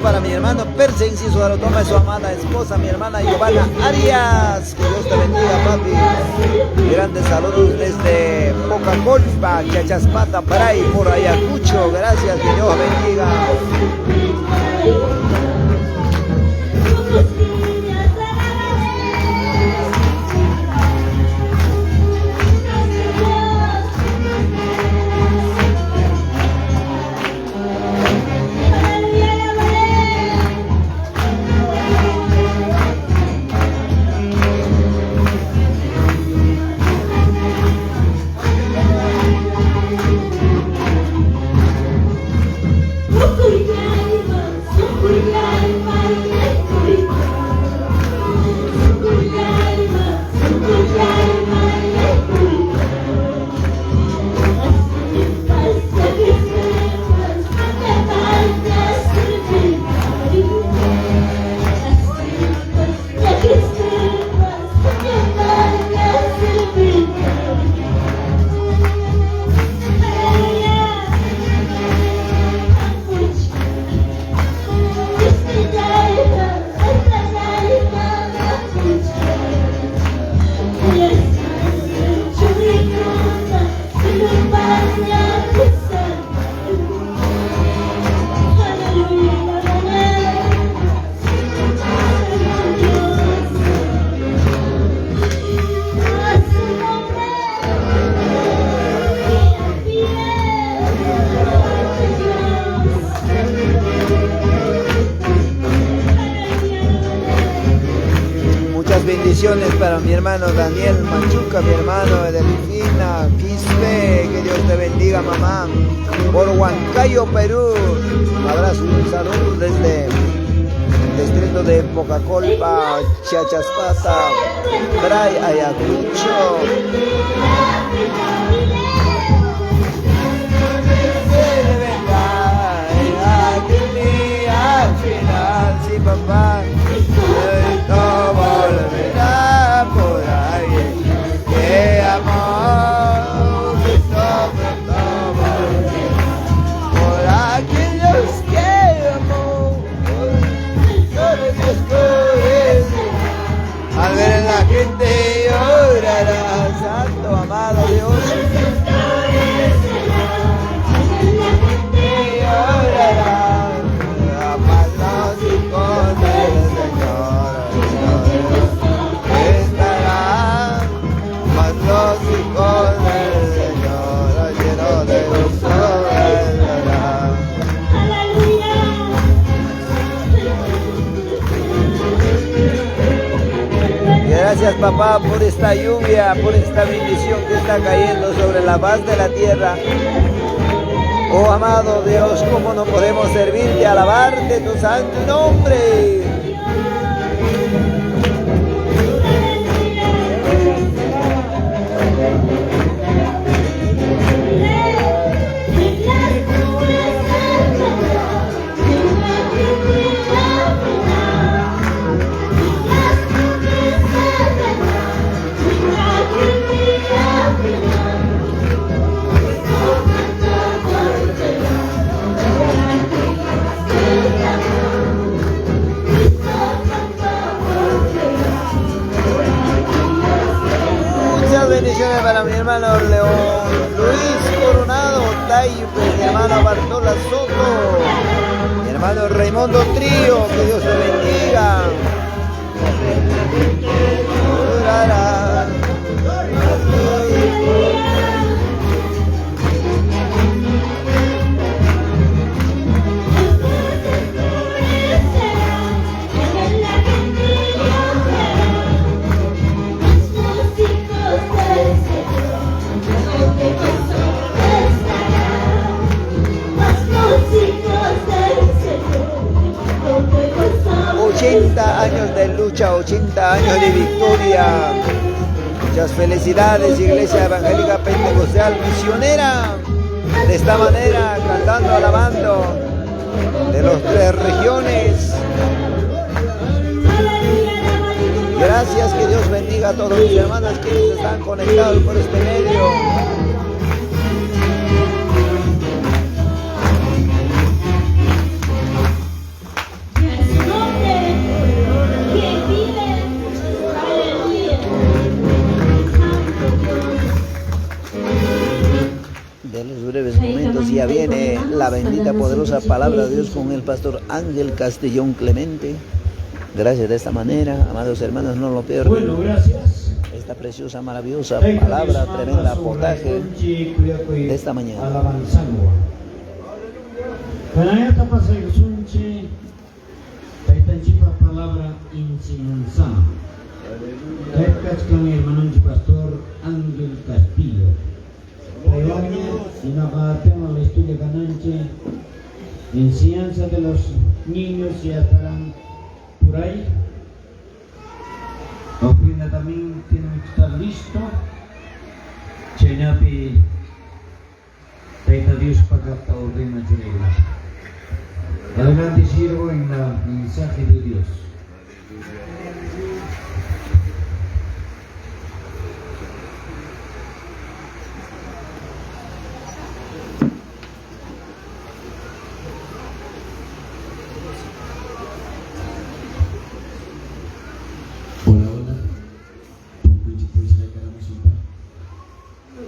para mi hermano Perse Inciso Arotoma y su amada esposa, mi hermana Giovanna Arias. Que Dios te bendiga, papi. Grandes saludos desde Pocacolpa, Chachaspata, Paray, por Ayacucho. Gracias, que Dios bendiga. Bendiciones para mi hermano Daniel Machuca, mi hermano Delfina Quispe, que Dios te bendiga, mamá. Por Huancayo, Perú, un abrazo y un saludo desde el distrito de Pocacolpa, Chachaspata, Bray, Ayacucho. Al final, sí, papá. No volverá por ahí, que amor no volverá por aquellos que amó, solo Dios puede. Al ver a la gente llorará, santo amado Dios. Llorará, amados y con el Señor. Y con el Señor lleno de gozo vendrá. Gracias, papá, por esta lluvia, por esta bendición que está cayendo sobre la faz de la tierra. Oh amado Dios, cómo no podemos servirte, alabarte tu santo nombre. Bendiciones para mi hermano León Luis Coronado Taipe, mi hermana Bartola Soto, mi hermano Raimundo Trío, que Dios te bendiga. Años de lucha, 80 años de victoria. Muchas felicidades, Iglesia Evangélica Pentecostal Misionera. De esta manera, cantando, alabando de las 3 regiones. Gracias, que Dios bendiga a todos mis hermanos que están conectados por este medio. Ya viene la bendita, poderosa palabra de Dios con el pastor Ángel Castellón Clemente. Gracias de esta manera, amados hermanos, no lo pierdan. Bueno, gracias. Esta preciosa, maravillosa palabra, tremenda potaje de esta mañana. Alabanzangua. Kanayata pasay sunche, taitanchipa palabra enseñanza. Taikach kami hermano pastor Ángel Castillo. Traigamos y tema la estudia gananche, enseñanza de los niños ya estarán por ahí. Ofrenda también tiene que estar listo. Chenapi, Taita Dios para que ordena Churega. Adelante sirvo en la mensaje de Dios.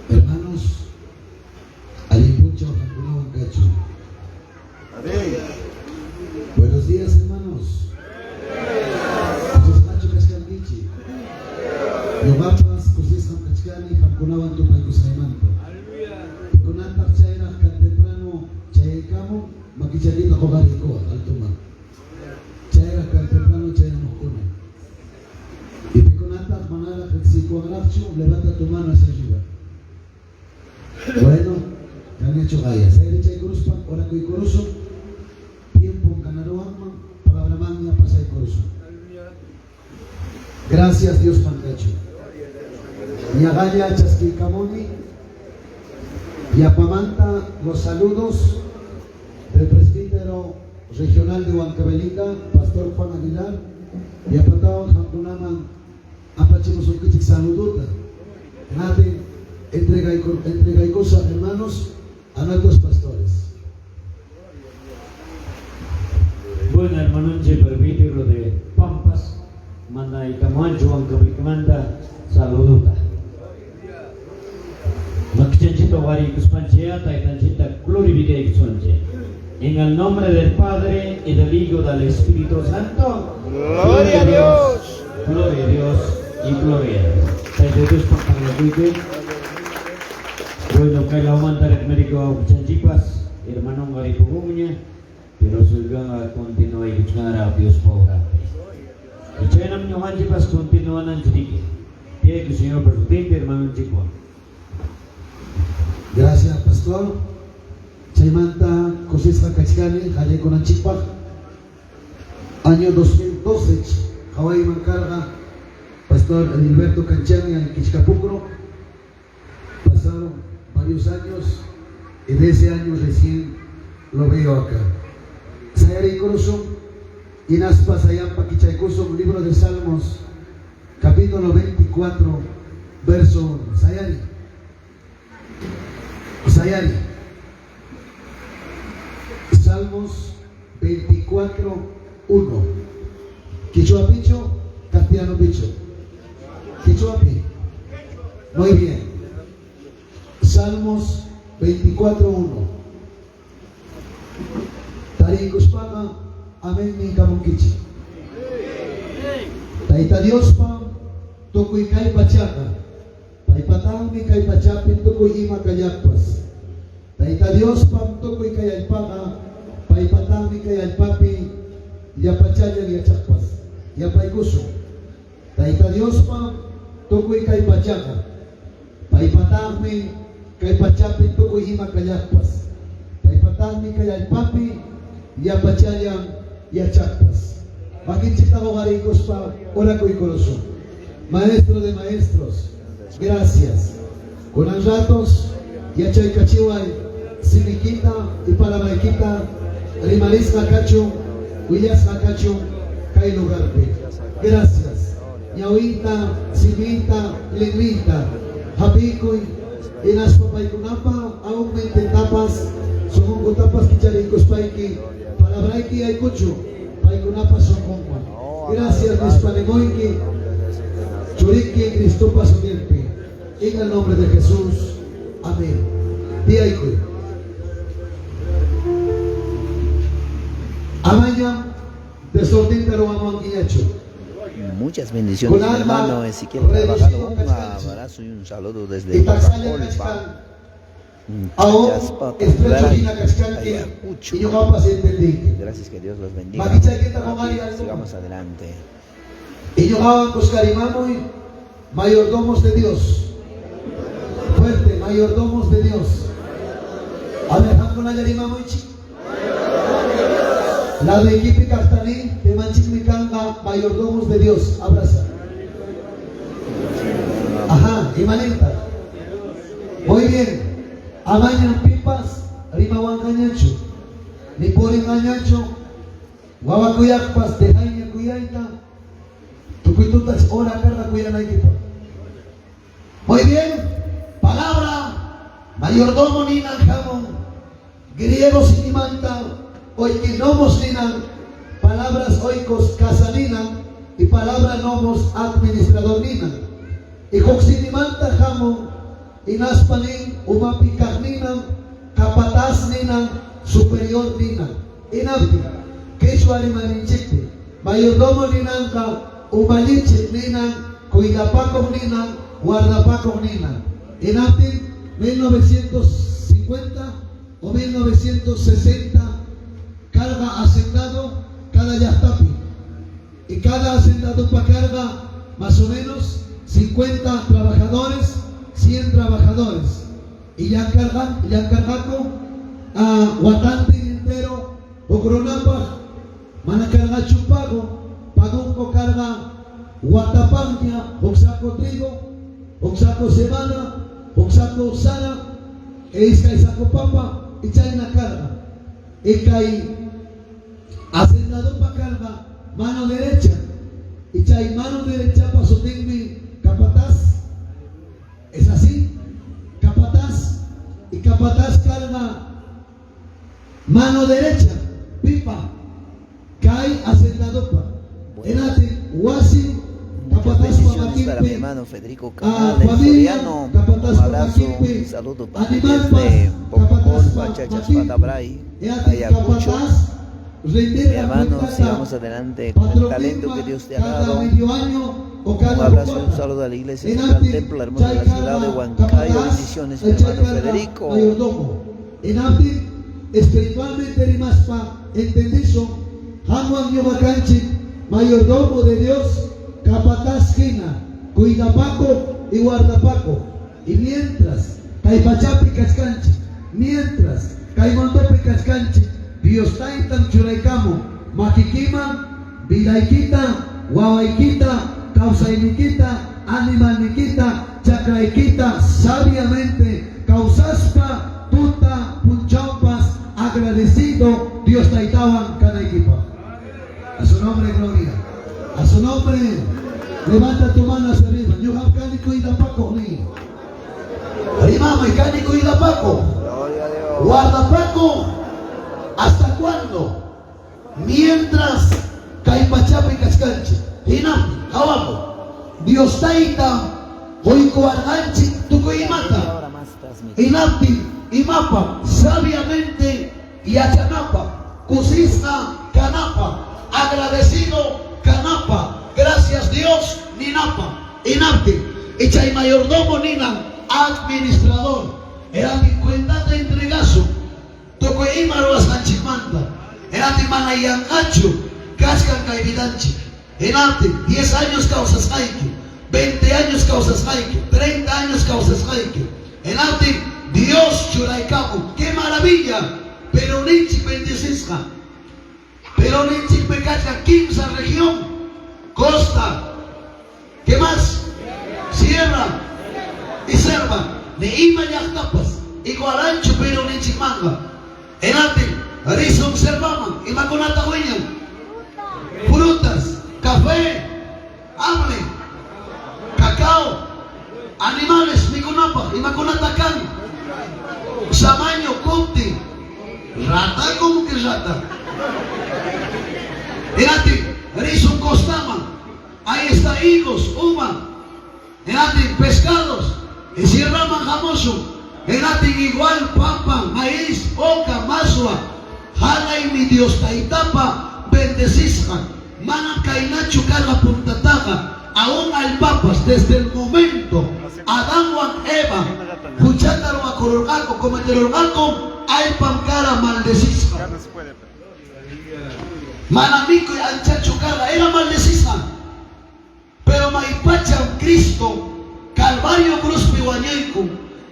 Hermanos, Alipucho, Jacuno, Cacho. Buenos días, hermanos. Jesús Macho Cascandichi. Yogapas, Cosés Hamkachkani, Jacunaban tu Paikus Jaimanto. Y con Antar Chaira, Cantemprano, Chayecamo, Maquichalita Jogarico, Altuma. Chaira, Cantemprano, Chaira Mojuna. Y con Antar Manara, Jexikogracho, levanta tu mano hacia arriba. Bueno, ya han hecho gallas. Derecha y cruz, ahora que corozo. Tiempo en Canaroama, palabra magna, pasa y corozo. Gracias, Dios Pancacho. Ñagaya Chasquicamoni. Y Apamanta, los saludos del presbítero regional de Huancavelica, Pastor Juan Aguilar. Y Apatao, Jacunaman, Apachimos un Kichik Saluduta. Nate. Entrega y cosas, hermanos, a nuestros pastores. Bueno, hermano, presbítero de Pampas, manda y Camancho, aunque manda saluduta. Makchanchito Wari Kuspanchea, Taitanchita Glorifique Kuspanche. En el nombre del Padre y del Hijo y del Espíritu Santo. Gloria a Dios. Gloria a Dios y gloria a Dios. Dios para la bueno, que la mandar el médico Chanchipas, hermano Garipugumña, pero su ganga continúa y buscar a Dios por y Chenam no Chanchipas continúan en Chirique. Tiene que Señor presidente, hermano Chico. Gracias, pastor. Chaimanta Cosisca Cachcani, Jale con Anchipa. Año 2012, Hawaii Mancarga, pastor Edilberto Canchani, en Quichcapucro. Pasaron varios años y de ese año recién lo veo acá. Sayari Corozum, Inaspa Sayampa Kichaikosum, libro de Salmos, capítulo 24, verso 1. Sayari. Salmos 24, 1. Quichua Picho, Castellano Picho. Quichua Pi. Muy bien. Salmos 24:1. Tarik Uspaga, amén mi kamunkichi. Taita Dios pa, tokoy kay pachaka. Paipatang mi kay pachapin tokoy ima kayakpas. Taita Dios pa, tokoy kay alpaga. Paipatang mi kay alpapi, yapachayan yachakpas. Yapaikuso. Taita Dios pa, tokoy kay pachaka. Paipatang mi kay pachapin to ko hima kayakpas. Paipatami kay alpapi, yapachayan yachakpas. Bakit chita ko garikos pa, ora ko ikoroso. Maestro de maestros, gracias. Con los ratos, yachay kachiway, sinikita y palabraikita, rimalis nakacho, huyas nakacho, kay lugar pe. Gracias. Ñawita, simita, lengwita, hapikoy, Inas papaykunapa, aumenten tapas, sokong tapas kicharikos paiki, palabraiki ay kucho, paykunapa sokong kwan. Gracias, mis panemoiki, churiki, Cristo pasomielpi. En el nombre de Jesús, amén. Día y Amaya, desorden pero amor guiacho. Muchas bendiciones, mi hermano. Si quieren trabajar, un abrazo y un saludo desde Coca-Cola. Ahora, estrecho y la cascante, y yo va a pasar el Gracias, que Dios los bendiga. Sigamos adelante. Y yo va a Coscarimamo y mayordomos de Dios. Fuerte, mayordomos de Dios. Alejandro Nayarimamo y Chi. La de equipo Cartaní, de Manchicmicanga, mayordomos de Dios. Abraza. Ajá, y Manita. Muy bien. Amañan pipas, rimawan cañacho. Ni por engañacho. Guabacuyakpas, de Jaime Cuyaita. Tucuitutas, hora carga cuya na equipo. Muy bien. Palabra. Mayordomo ninan jamón. Griegos y manta. Hoy que nomos ninan. Palabras oikos casa ninan. Y palabra nomos administrador ninan. Y coxinimanta jamón. Inaspanin, umapikak ninan, kapatas ninan, superior ninan. Inapi, quechua limaninchikti, mayordomo ninan ka, umalinchik ninan, cuidapakok ninan, guardapakok ninan. Inapi, 1950 o 1960, carga hacendado, cada yastapi. Y cada hacendado para carga, más o menos, 50 trabajadores, 100 trabajadores. Y ya cargaco a Huatante entero, Ocronapa, Manacarga Chupago, Pagunco carga Huatapaña, Oxaco trigo, Oxaco cebada, Oxaco sala, Eisca y saco papa, y Chayna carga. Y cae hacendado para carga, mano derecha, y chay mano derecha para sotingmi capataz. Es así, capataz, y capataz carga mano derecha, pipa, cae hacendado. Enate, huasi, capataz bendiciones para mi hermano Federico Canales Soriano. Un abrazo, un saludo para desde Bococolpa, Chachas, Patabray, Ayacucho. Mi hermano, sigamos adelante con el talento que Dios te ha dado. Un abrazo y un saludo a la iglesia central Templo Hermoso de la ciudad de Huancayo. Bendiciones, mi hermano Federico. Espiritualmente rimaspa, entendizo, Hamuan Yobacanchi, mayordomo de Dios, capataz Gina, cuidapaco y guardapaco. Y mientras, Caipachapi Cascanchi, mientras, Caimondope Cascanchi, Dios Taitan Churaicamo, Maquiquima, Vidaikita, Guawaikita, Causainiquita, Animalniquita, Chacraiquita, sabiamente, Causaspa, Tuta, Punchampas, agradecido, Dios Taitaban, cada equipo. A su nombre, gloria. A su nombre, levanta tu mano hacia arriba. Yo have cánico y da Paco, ni. Rimama y cánico y da Paco. Gloria a Dios. Guarda Paco. ¿Hasta cuándo? Mientras Caipachapi Cascanchi, Inapi, abajo, Dios Taita, Oiko Arganchi, Tucoimata, Inapi, Imapa, sabiamente, Yachanapa, Cusisna, Canapa, agradecido, Canapa, gracias Dios, Ninapa, Inapi, Echay mayordomo Nina, administrador, era mi cuenta de entregazo. Toko imaro asanchimanta. Enate manayangacho. Cascan caividanchi. Enate 10 años causas haiki. 20 años causas haiki. 30 años causas haiki. Enate Dios churaikamu. ¡Qué maravilla! Pero ninchi bendecizca. Pero ninchi pecacha 15 región. Costa. ¿Qué más? Sierra. Y selva. Neima yachtapas. Y guarancho pero ninchi manga. Enate, rizo observamos, y maconata hueñan, frutas, café, hambre, cacao, animales, miconapa, y maconata can, samaño, conti, rata, como que rata. Enate, rizo costama, ahí está higos, uva, enate, pescados, y sierra manjamoso. Enate igual papa, maíz, oca, masua, halay mi Dios taitapa bendecizca, mana kainachu carga puntataga, aún al papas desde el momento Adán o Eva, escuchando a cororgalco, cometerorgalco, hay pancara maldecizca. Manamico y anchacho carga, era maldecizca. Pero maipacha Cristo, Calvario cruz piwañaico,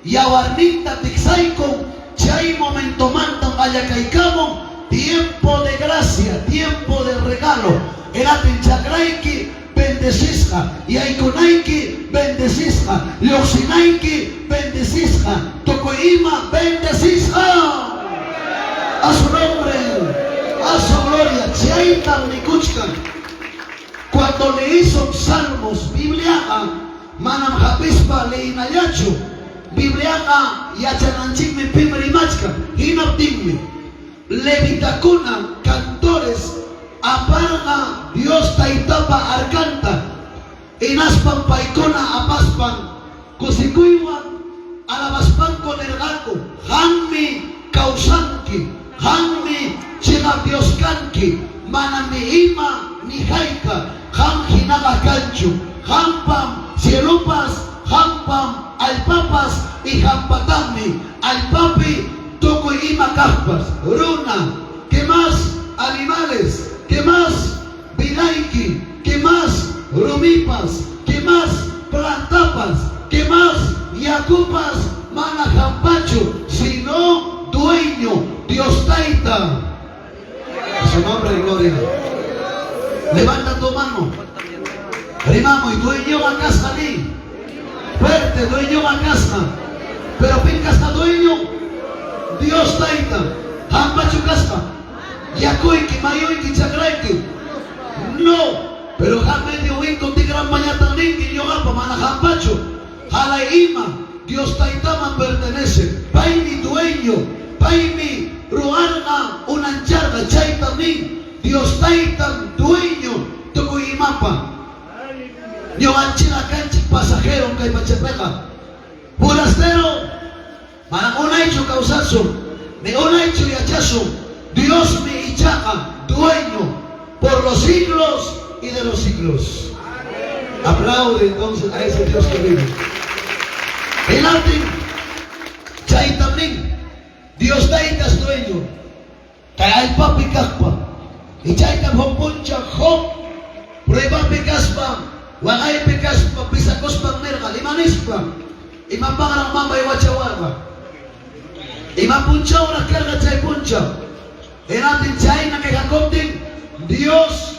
y abarnita tixaico, chay momento mantan ayacaicamo, tiempo de gracia, tiempo de regalo, era tinchagraiki, bendecizca, y aikonaiki, bendecizca, leoxinaiki, bendecizca, tocoima, bendecizca, a su nombre, a su gloria, chaitan nikuchkan. Cuando le hizo salmos, Biblia, manam hapispa le inayacho, Biblia, yachananchikmi pimrimachka, hinaptimmi, levitakuna, cantores, aparga Dios taitapa arcanta, inaspan paikona apaspan, kusikuiwan, alabaspan con el gato, hanmi causanki, hanmi china Dios kanki, manami ima ni haika, han hinaga cancho, hampam cielupas, hampam alpapas y hampatami, alpapi toco y ima caspas, runa, ¿qué más? Animales, ¿qué más? Vilaiki, ¿qué más? Rumipas, ¿qué más? Plantapas, ¿qué más? Yacupas, manajampacho, sino dueño, Dios taita. A su nombre de gloria. Levanta tu mano. Rimamo y dueño a casa ali. Fuerte, dueño a casa. Pero pinca hasta dueño, Dios taita. Hampacho casa. Yakuiki, mayoiki, chakraiki. No. Pero ja medio winco ti gran mañata ninki yogapa manajampacho. Jala ima. Dios taitama pertenece. Paimi dueño. Paimi ruarga una ancharga chaitami. Dios taitan dueño. Toco imapa. Yo anchina canchi pasajero kay pachepeja. Forastero. Mana una hecho causazo. Ni una hecho yachazo. Dios me ichaca, dueño por los siglos y de los siglos. Aplaude entonces a ese Dios que vive. El arte, chaitamín, Dios taitas dueño, hay papi caspa, y chaitam honpuncha hop, prueba picaspa, wangay picaspa, pisacospa merga, limanispa, y mapangan mamba y wachawarga, y mapuncha una carga chay puncha. En atin China que Jacobin, Dios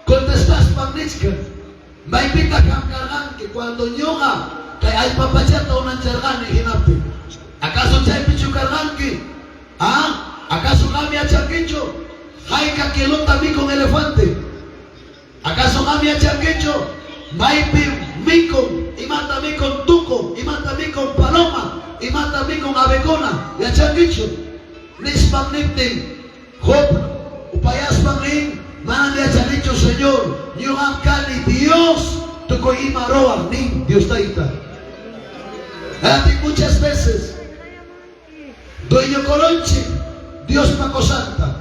contestas pagnichka. Maipita kamkargan que cuando ñoga que hay papachata una chargan y hinapi. ¿Acaso chay pichu kargan que? ¿Ah? ¿Acaso gamia charquecho? Jaika que lota mi con elefante. ¿Acaso gamia charquecho? Maipi mico y mata mi con tuco y mata mi con paloma y mata mi con abecona y a charquecho. Nispam niptin, hop, upayas pangin, mana dia chanicho Señor, nyuham kali Dios, toko imaroa nin, Dios taita. Ati muchas veces, dueño colonche, Dios paco santa,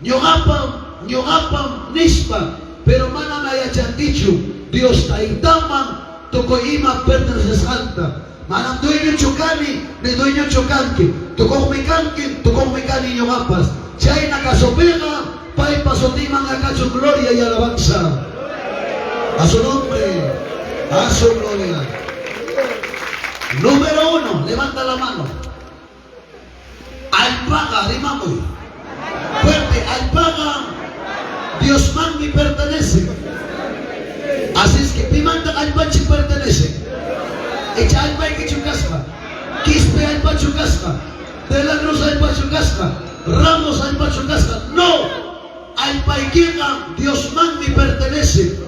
nyuhapam, nispa, pero mana naya chandicho, Dios taitaman, toko ima pertenece santa. Manam dueño chocani, ni dueño chocanque, tocó mi cani ñogapas, chaina casopega, pai pasotiman a cacho gloria y alabanza. A su nombre, a su gloria. Número 1, levanta la mano. Alpaga, rimamos. Fuerte, alpaga, Dios man me pertenece. Así es que pimanta alpachi pertenece. Echa alpa y kichukasca, quispe alpa chukasca, de la cruz alpa chukasca, ramos alpa chukasca. No, alpa y quien Dios man me pertenece.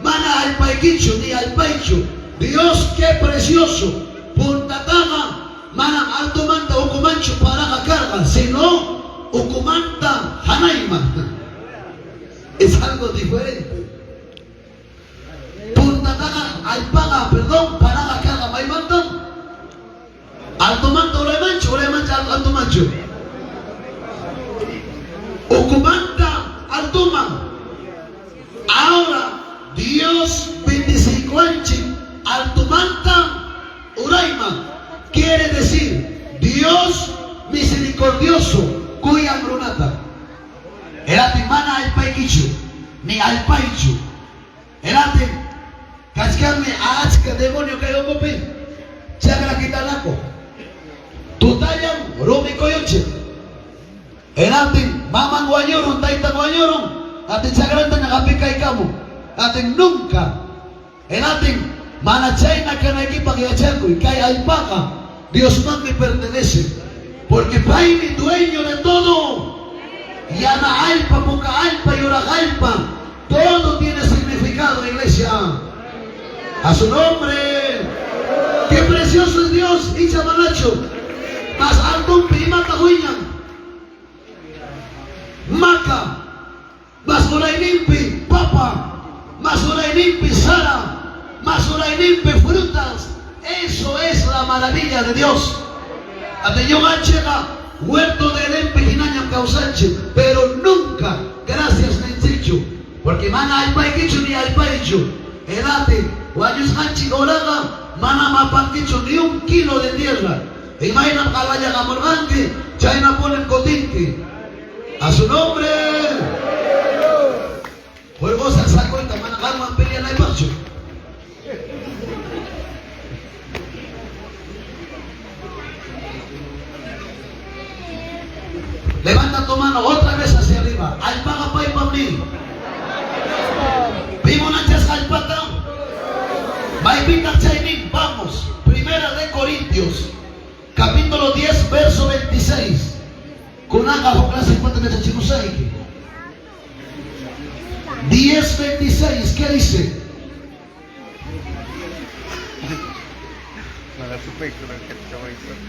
Mana alpa y quicho ni alpa icho. Dios qué precioso. Punta tama, mana alto manda ocumancho para la carga, sino ocumanta hanaima. Es algo diferente. Punta tama alpaga, perdón, para la carga, may mandan. Alto mando, ole mancho, alto mancho. alpaichu, ni alpaichu. Elate, kaskarme achka demonio kayo kopi, chagra kita nako. Tutayang rumi koyoche. Elate, mamang wanyorong, taitang wanyorong, ating chagranta nakapikay kamo. Ating nunca. Elate, manachay na kanagipag yachanko, kay alpaka, Dios más me pertenece. Porque Pai mi dueño de todo. Y ana alpa, poca alpa y ora alpa. Todo tiene significado, iglesia. A su nombre. Qué precioso es Dios, y chamanacho. Más alto un pima tahuiñan. Maca. Más orainimpi, papa. Más orainimpi, sara. Más orainimpi, frutas. Eso es la maravilla de Dios. Atención llega huerto de Lempe y Nañan Causanche, pero nunca, gracias Nenchicho, porque mana hay paiquicho ni hay paicho. Elate, guayos hanchi oraga, mana mapanquicho ni un kilo de tierra. Imagina calaya gamorganque, chaina ponen cotinque. A su nombre. Pues vos se sacó cuenta, mana galman pelea la imacho. Levanta tu mano otra vez hacia arriba. Alpaga pai pamni. Vimos nachas alpata. Maipita chainin. Vamos. Primera de Corintios. Capítulo 10, verso 26. Kunanga ho clase cuánto me chachimusaiki. 10:26. ¿Qué dice?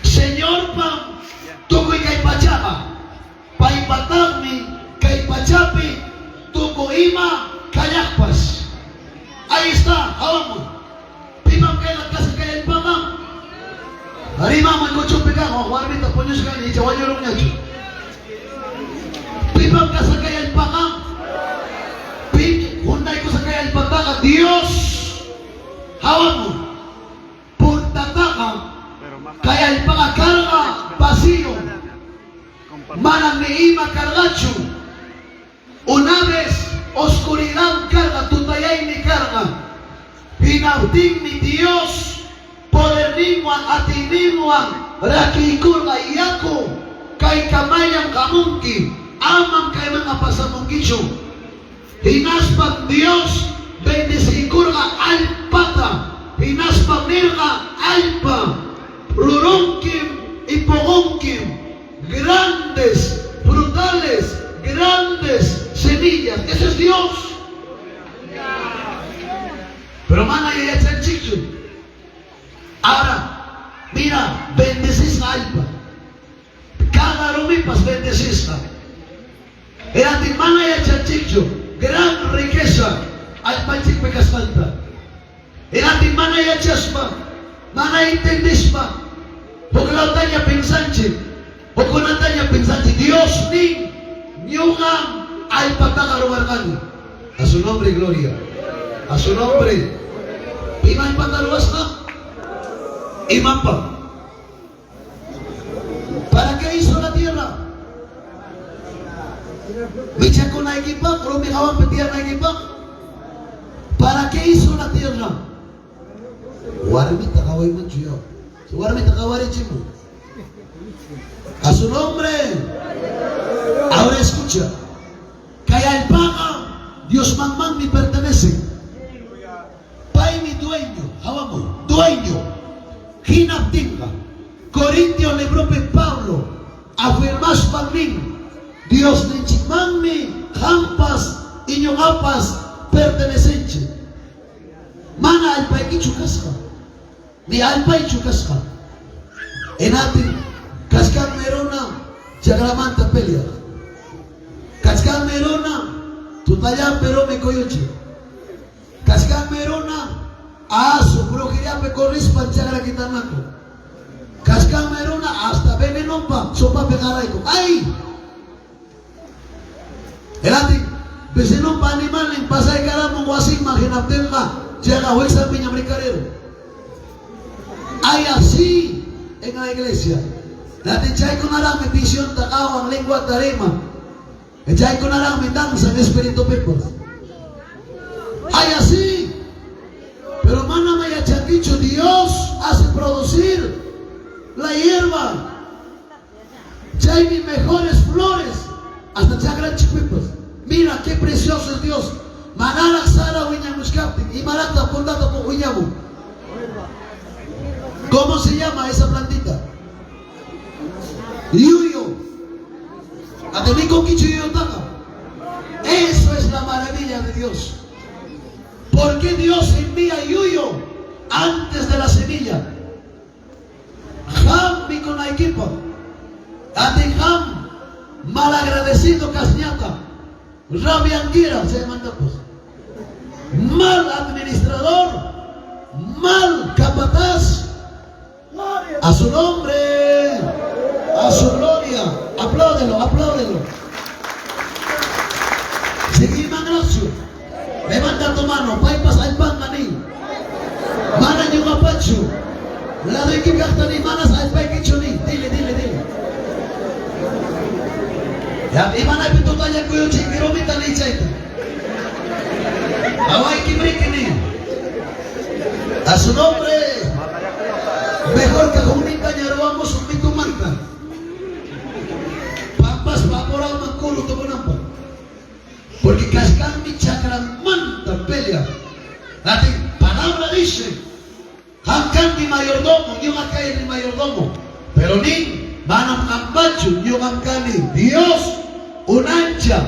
Señor pa tuko ikay pachama. Paipatagmi, kay pachapi, tukoima, kayakpas. Ahí está, hawamo. Pimam kay nagkasa kay pamam. Harima man ko chupiga, warmi ta punyos kay ni jawayorong niya. Pimam kasa kay pamam. Pim hunday ko sa kay pagtaka Dios. Hawamo. Puntataka kay pagakarga pasillo. Mana neima cargachu. Una vez oscuridad carga, tutayay ni carga. Pinautin ni Dios, poder nimuan, atinimuan, rakikurga iyako, kay kamayang kamungki, amam kay mga pasamungkicho. Hinaspan Dios, bendisikurga alpata, hinaspan nirga alpa, rurungkim, ipogungkim, grandes, brutales, grandes semillas. Ese es Dios. Pero mana ya está el chicho. Ahora, mira, bendecís a alpa. Cada romipas bendecís. Era ti mana ya está el chicho. Gran riqueza. Alpa chik pekastanta. Era ti mana ya chaspa. Mana entendispa. Porque la tanya pensanche. O con Natalia pensante, Dios ni niuga al patagaro bargani. A su nombre, gloria. A su nombre. Ima el patagaro basta. Imampa. ¿Para qué hizo la tierra? Micha con la equipa, Romi Javan petía la equipa. ¿Para qué hizo la tierra? Warmita kawai manchuyo. Warmita kawari chimu. A su nombre. Ahora escucha. Kaya el paga, Dios mamán me pertenece. Pai mi dueño, hawamo, dueño. Hinaptinga. Corintio le prope Pablo. Afirmas para mí. Dios de chimami, jampas, iñogapas, pertenecencia. Mana al pai kichukasca. Ni al pai chukasca. Enati. Kaskan merona, chagramanta pelea. Kaskan merona, tutaya pero me coyoche. Kaskan merona, aso, brujería me corris panchagra kitanako. Kaskan merona, hasta venenompa, sopa pegaraico. ¡Ay! Elati, vecinompa animal en pasay caramo guasing maginaptenga, llega huexa piña bricarero. Hay así en la iglesia. Dati chay con arame visión takawang lengua tarima. Ya con la danza en espíritu pepos. Hay así. Pero mana me ha dicho, Dios hace producir la hierba. Ya hay mis mejores flores. Hasta ya gran chipipos. Mira qué precioso es Dios. Manala Sara Wiñamuskapti y Malata fundado por Wiñamu. ¿Cómo se llama esa plantita? Yuyo. Atemico Kichiyo Taka. Eso es la maravilla de Dios. ¿Por qué Dios envía yuyo antes de la semilla? Ham con la equipa. Atiham malagradecido Casñata. Rabianguira se manda pues. Mal administrador, mal capataz. A su nombre, a su gloria. Apláudelo, apláudelo. Seguimos gracias. Levanta tu mano, paipas al pan maní. Mana yung apacho. La de que ni manas al pai que choni. Dile. Ya di mana pintu tanya kuyo chingiro mita ni chaita. Awai kibrikini. A su nombre. Mejor que junita ñarwamos un mito manta. Pampas paporao manculo to bonampa. Porque cascan mi chakra manta pelea. La palabra dice, Hankan mi mayordomo, yo acá mi mayordomo. Pero ni manam ambachu, yo mancani. Dios, un ancha.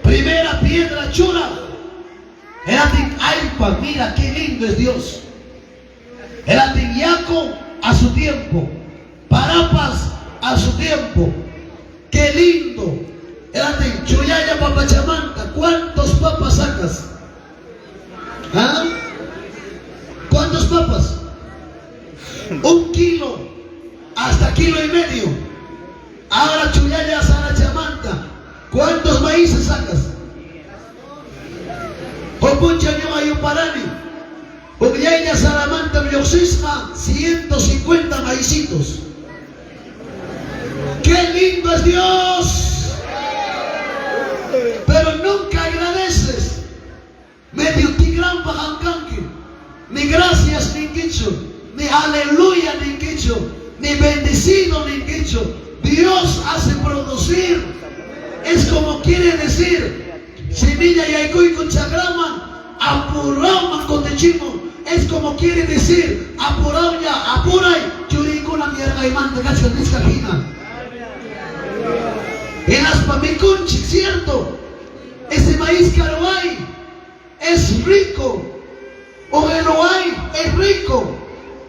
Primera piedra chura. Era aipa, mira qué lindo es Dios. Era yaco a su tiempo. Parapas a su tiempo. Qué lindo. Era de Chuyaya Papachamanta. ¿Cuántos papas sacas? ¿Ah? ¿Cuántos papas? 1 kilo. Hasta 1,5 kilos. Ahora Chuyaya Sarachamanta. ¿Cuántos maíces sacas? Opuncha yo ayuparani. Ugyaya Saramanta Miosisma. 150 maicitos. ¡Qué lindo es Dios! Pero nunca agradeces. Medio tigran pajancanque. Ni gracias ni quicho. Ni aleluya ni quicho. Ni bendecido ni quicho. Dios hace producir. Es como quiere decir. Semilla y aicuy con chagrama. Apurama con techimo. Es como quiere decir. Apuraya, apuray. Churicuna mierda y manda gacha en esta esquina. En Aspamicunchi, cierto, ese maíz caroay es rico, o el oay es rico,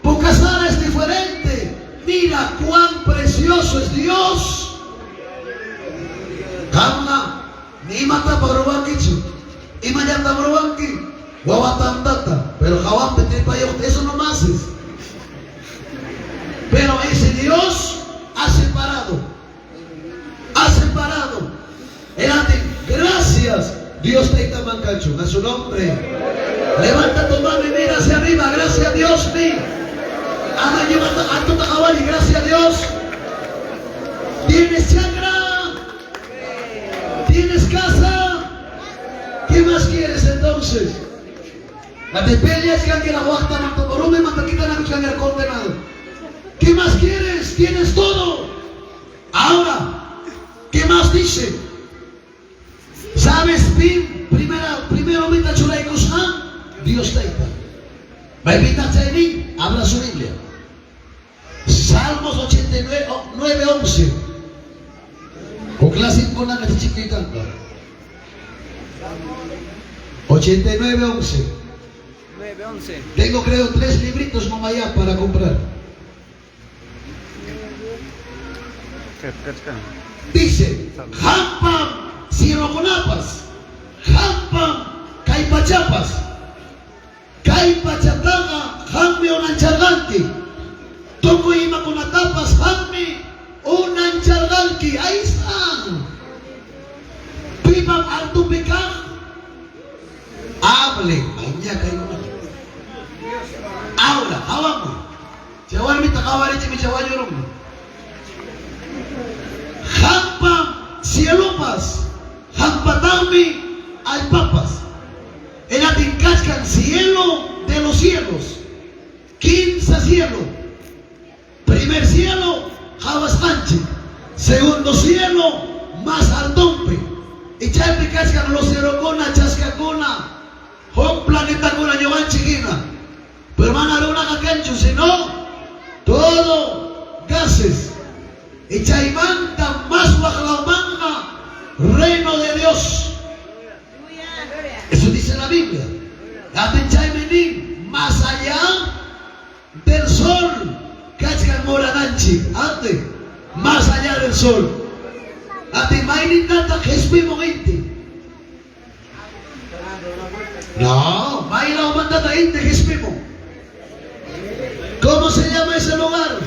Pucasara es diferente. Mira cuán precioso es Dios. Kamna, ni mata parubankichu, y mayata parubanki, guabatandata, pero jawam petipayo, eso no más es. Pero ese Dios ha separado. Gracias. Dios te está mancacho. A su nombre. Levanta tu mano y mira hacia arriba. Gracias a Dios. Gracias a Dios. Tienes chakra. Tienes casa. ¿Qué más quieres entonces? La de peleas que la guasta mantoporume mantaquita la que el condenado. ¿Qué más quieres? Tienes todo. Ahora, ¿qué más dice? ¿Sabes, Pim? Primero mita chulay kushan, Dios taita. Va invita a habla su Biblia. Salmos 89, 9:11. Con clase con la que chiquita. 89:11. Tengo creo 3 libritos no vaya para comprar. Dice, Hampam Siroconapas, Hampam Caipachapas, Caipachatanga, Hammi Unancharganti, Toco Ima Conatapas, Hammi Unancharganti, ahí están. Pipam Artupicam, hable, ahora, hawamo, Chawar mi takawari mi chawayo. Hampam cielopas, Hampatami hay papas. El atincascan cielo de los cielos. 15 cielo. Primer cielo, Javascanchi. Segundo cielo, más altompe. Y chaype cascan los cerocona, chascacona, hon planeta con la ñovan chiquina. Pero van a dar una cacancho, si no, todo gases. Y chaimanta más manga, reino de Dios. Eso dice la Biblia. Más allá del sol, cascan morananchi, ante, más allá del sol. Ate mainin tanta jespimo inte. No, maina umandata inte jespimo. ¿Cómo se llama ese lugar?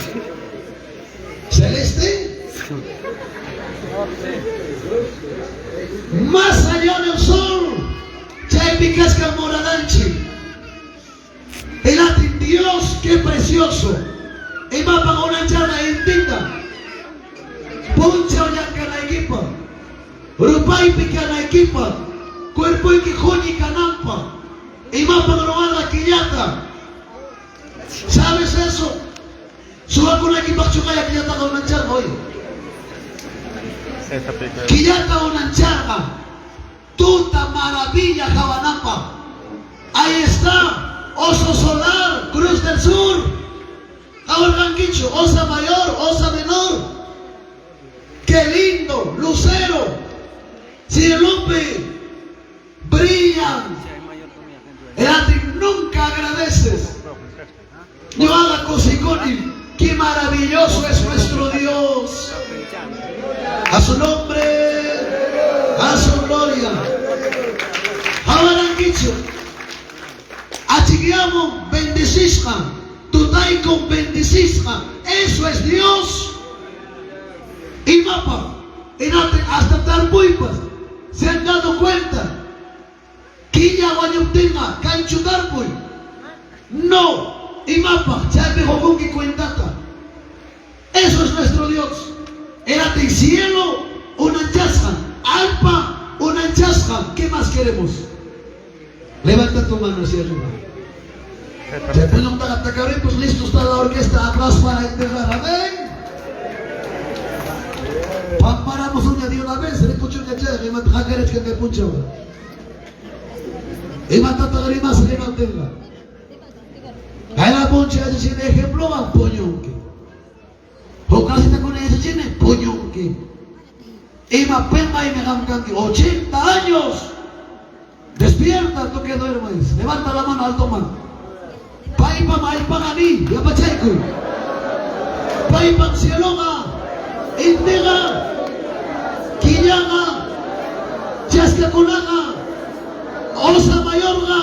¿Celeste? Más allá del sol, Chaipicasca Moradanchi. El ati Dios, qué precioso. Y mapa una chana intita. Poncha oyanca la equipa. Rupai pica la equipa. Cuerpo y quijoni canampa. Y mapa grabada quillata. ¿Sabes eso? Suba con la equipa chukaya quillata con una charla hoy. Quillata una charla. Tuta maravilla Jabanapa. Ahí está. Oso solar, Cruz del Sur. Abarganquicho, Osa mayor, Osa menor. Qué lindo, lucero. Cielope, brillan. Nunca agradeces. No haga cosiconi. Qué maravilloso es nuestro Dios. A su nombre, a su gloria. Abarganquicho. Achigiamo bendecisca. Tutai con bendecisca. Eso es Dios. Y mapa, hasta Tarpuipas se han dado cuenta que ya guayutinga, cancho Tarpui. No, y mapa, ya me jugó que cuentata. Eso es nuestro Dios. Era el cielo, una chasca, alpa, una chasca. ¿Qué más queremos? Levanta tu mano hacia arriba. Te preguntan para atacar, pues listo está la orquesta. Aplausos para enterrar. Amén. Paramos de una vez, le pucho que llega y mata jacarech que te pucho. Y mata tagarimas que no tenga. Hay la poncha de ese ejemplo va poñonque. O casi te con ese tiene poñonque. Y ma pena y me gamcanque. 80 años. Despierta tú que duermes. Levanta la mano alto mano. Paipa maipagani, ya pachaiku. Paipa cieloma. Indega, Quillanga, Chascacunaga, Osa Mayorga.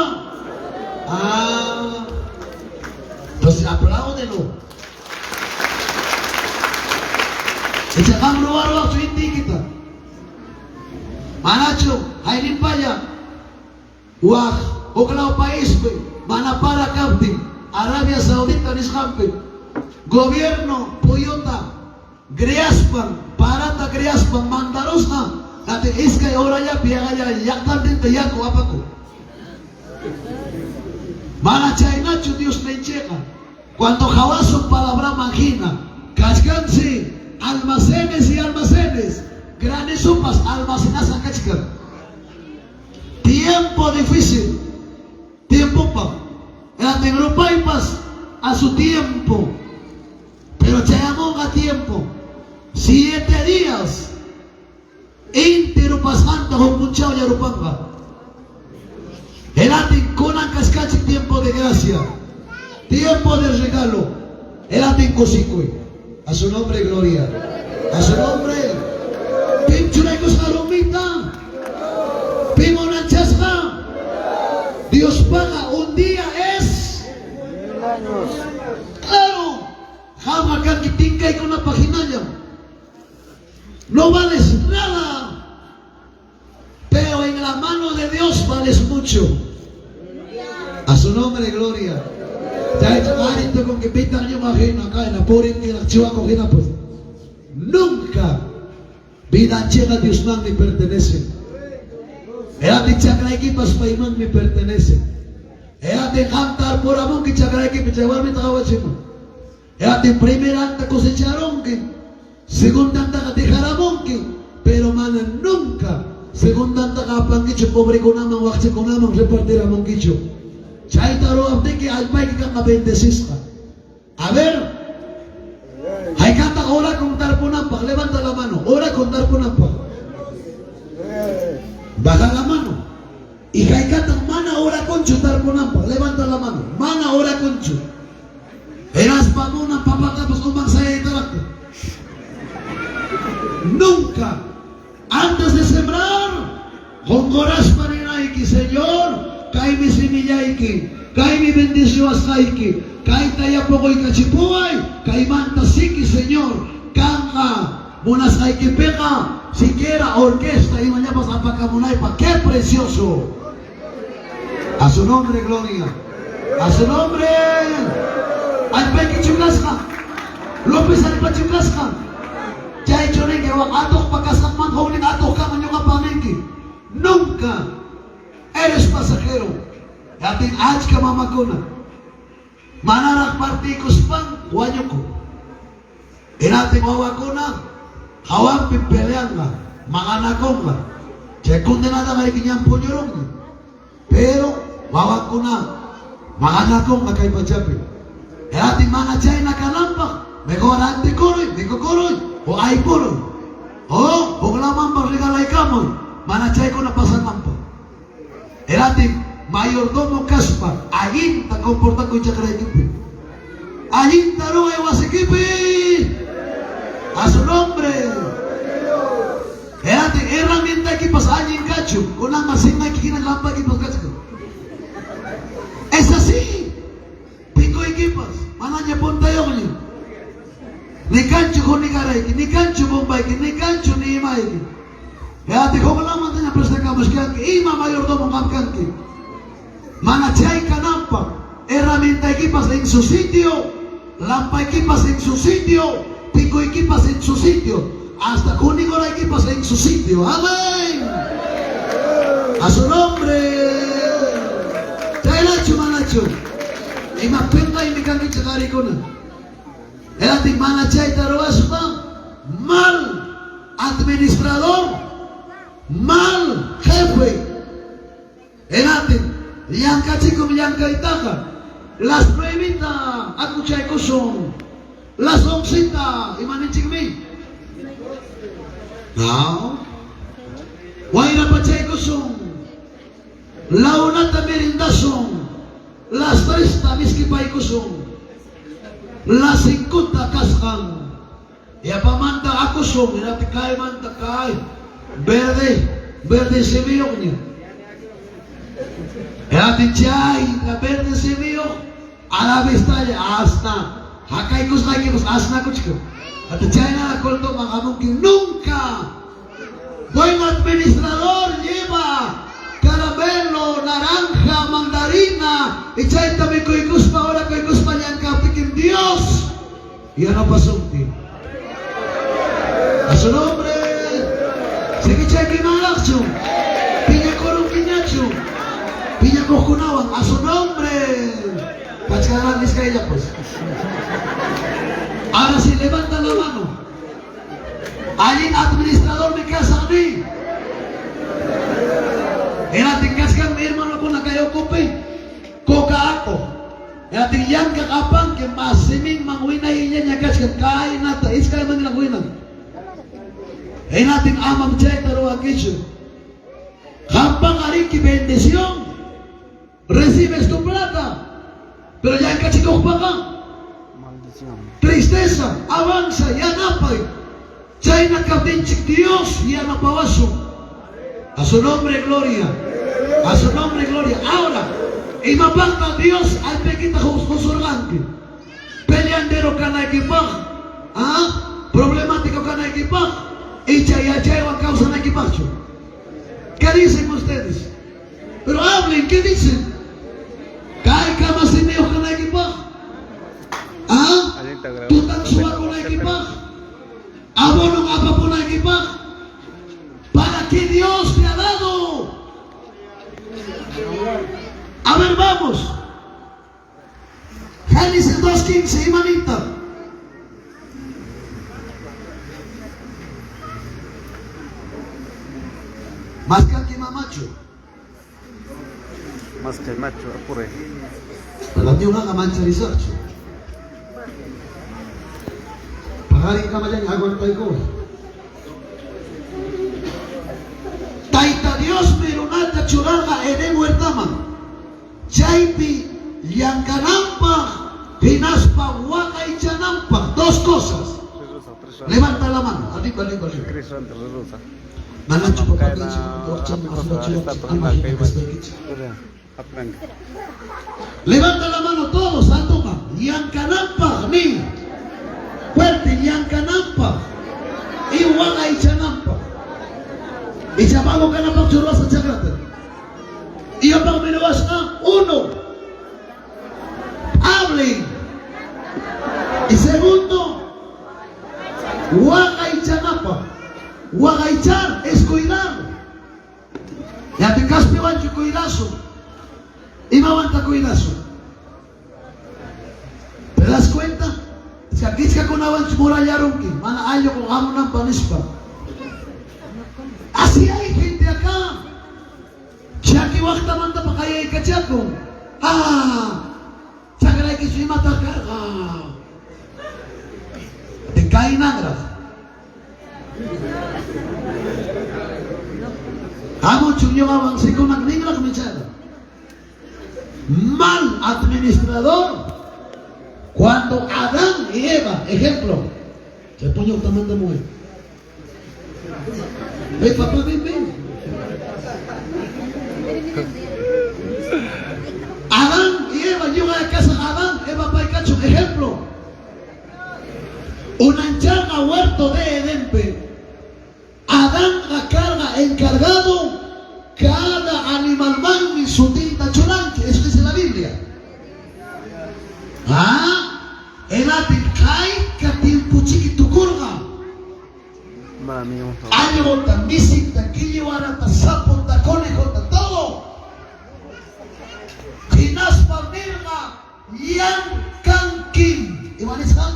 Entonces apláudelo. Echacam luar su indíquita. Manacho, Hailin Paya, Wah, Oclao País, Manapara Captain, Arabia Saudita Nishampe, Gobierno Puyota. Griaspan, parata Griaspan, Mandarosna, date iska y ahora ya piaga ya tantente ya coapaco. Mana chainacho Dios le checa. Cuando jawaso palabra mangina, cascanse, almacenes y almacenes, grandes sopas, almacenas a cachcan. Tiempo difícil, tiempo pa. En Europa y paz a su tiempo, pero chayamón a tiempo. 7 días entero pasando con mucha yarupanga. El atin con cascachi tiempo de gracia, tiempo de regalo. El atin cosicui. A su nombre gloria. A su nombre. Pinchuracos jalomita. Pimonanchasca. Dios paga un día es 1000 años. Claro. Jama canquitinca y con una página ya. No vales nada, pero en la mano de Dios vales mucho. A su nombre, gloria. Ya hecho clarito con que pinta año imagino acá en la pobre en la chiva cogida, pues nunca Vida llega Dios man me pertenece. Ate chakra equipas paiman me pertenece. Ate cantar por amor que chakra equipas igual me tawachimo. Ate primera anta cosecharon que segunda anta dejaron que pero mana nunca segunda anta kapan que pobre con amang wakse con amang repartir amang kicho. Chay taro abde que al pai que kang bendecista. A ver. Hay kata ora contar por nampak, levanta la mano. Ora contar por nampak. Baja la mano. Y hay kata mana ora concho tar por nampak, levanta la mano. Mana ora concho. Eras pamuna papata pas umang saya itarak. Nunca antes de sembrar con corazón parinaiki, Señor, kay mi simillaiki, kay mi bendición asaiki, kay taya pokoy kachipuay, kay mantasiki, Señor, kanga, munasaiki peka, siquiera orquesta, y mañana vas a pacamunaipa, qué precioso. A su nombre, gloria. A su nombre. Al peki chukasca. López al pachukasca. Chay chonenge, wak atok pagkasakman, hauling atok ka man yung kapanengki. Nunca eres pasajero. Ating aj ka mamakuna. Manarak partikos pang, huwanyo ko. Inating mawakuna, hawang pipelean ka, manganakong ka. Chay kundenada kay kinyang punyurong niya. Pero, wawakuna, manganakong ka kay pachapi. Inating mga chay nakalampak, may korante kuroy, may kukuroy. O ay puro. O, kung lamang marigalay ka mo, manachay ko na pasanman po. Erating, mayordomo kaspa, agin, tagkomportan ko siya karayikipi. Agin taro ay wasikipi. A su nombre. Erating, herramienta kipas agin kacho, kunang masingay kikinalampa kipas kacho. Es así. Pikoy kipas, mananya punta yung niyo. Ni kancho ko ni karay, ni kancho bombay, ni kancho ni imay. Ya te ko malaman tanya presta kamus kanki, ima mayordomo kam kanki. Manachay kanampa, herramienta equipas en su sitio, lampa equipas en su sitio, pico equipas en su sitio, hasta kunigora equipas en su sitio. Amén. A su nombre. Taylacho manacho. Ima penga imi kanki chakari kuna. Erating manachay taruas pa, mal administrador, mal jefe. Erating, yang kachikum yang kaitaka, las 9 aku chay kusong, las 11 imanichik mi. Now, waira pa chay kusong, launa ta merindasong, las 3 miski pay kusong. La 50 kaskan. Ya pamanta ako song, inati kay manta kay. Verde semiyok niya. Inati chay, na verde semiyok. Alabis tayo, asna. Hakay kus kay kikus, asna kuch ko. At chay na nakulto mga mungkin, nunca. Buen administrador lleva caramelo, naranja, mandarina, y chay también koy kuspa, ahora koy kuspa niyan kapikin Dios. Y ano pasunti. A su nombre. Sige chay kinalakcho. Piña korong kinyacho. Piña kokunawang. A su nombre. Pachkaran is kaya pues. Ahora si levanta la mano. Alin administrador me casa ni. Erating kaskan mi hermano ko na kayo kupi. Koka ako. Erating yan kakapang ke masiming mangwinay niya niya kaskan kain nata. Iskay man nilang winan. Erating amam chay taro akisyo. Kapang ari ki bendición. Recibes tu plata. Pero ya kachikok pa ka. Tristeza, avanza, yan apay. Chay nakabinchik Dios, yan napawaso. A su nombre, gloria. A su nombre, gloria. Ahora, imapanta Dios al pequita jusurgante. Peleandero ka na ekipag. Problemático ka na ekipag. Ichay ang causa na ekipag. ¿Qué dicen ustedes? Pero hablen, ¿qué dicen? Kay ka masineo ka na ekipag. Tutang suwa ko na ekipag. Abonong apa po na ekipag. vamos. Génesis 2:15, manita. Más que aquí mamacho. Más que macho, apure. Pero tiene una mancha research. Pagarin ka malang agwantay ko. Taita Dios merunata churaga ene huertaman. Chaipi yankanampa pinaspa wakay chanampa. Dos cosas. Levanta la mano. Arriba. Manacho papá. Levanta la mano todos, toma. Yankanampa, ni. Fuerte, Yankanampa. Y wakay chanampa. Y llamado Canapa Churrasa Chagrata. Y yo para me uno, hablen. Y segundo, Wagaychanapa. Wagaychar es cuidar. Ya te caspe bancho cuidazo. Y me aguanta cuidazo. ¿Te das cuenta? Es que aquí es que con avancho murallarunki. Mana ayo con amunan panispa. Así hay gente acá. Shaki wakta manda pa kaya ikachako. Sagray que soy mata acá. Te cae nagra. Amo chunyo avance con la negra comenzada. Mal administrador. Cuando Adán y Eva, ejemplo, se pone tamanda mujer. Ven papá, ven. Adán y Eva, llegan a casa Adán, Eva para cacho, ejemplo. Una enchanga huerto de Edempe. Adán la carga encargado cada animal man y su tinta cholanque, eso dice la Biblia. El aticay que tiempo chiquito curga. Algo tan visita que llevara ta sapo, ta conejo, ta todo. Kinaspa mirga yan kankin. ¿Iban a estar?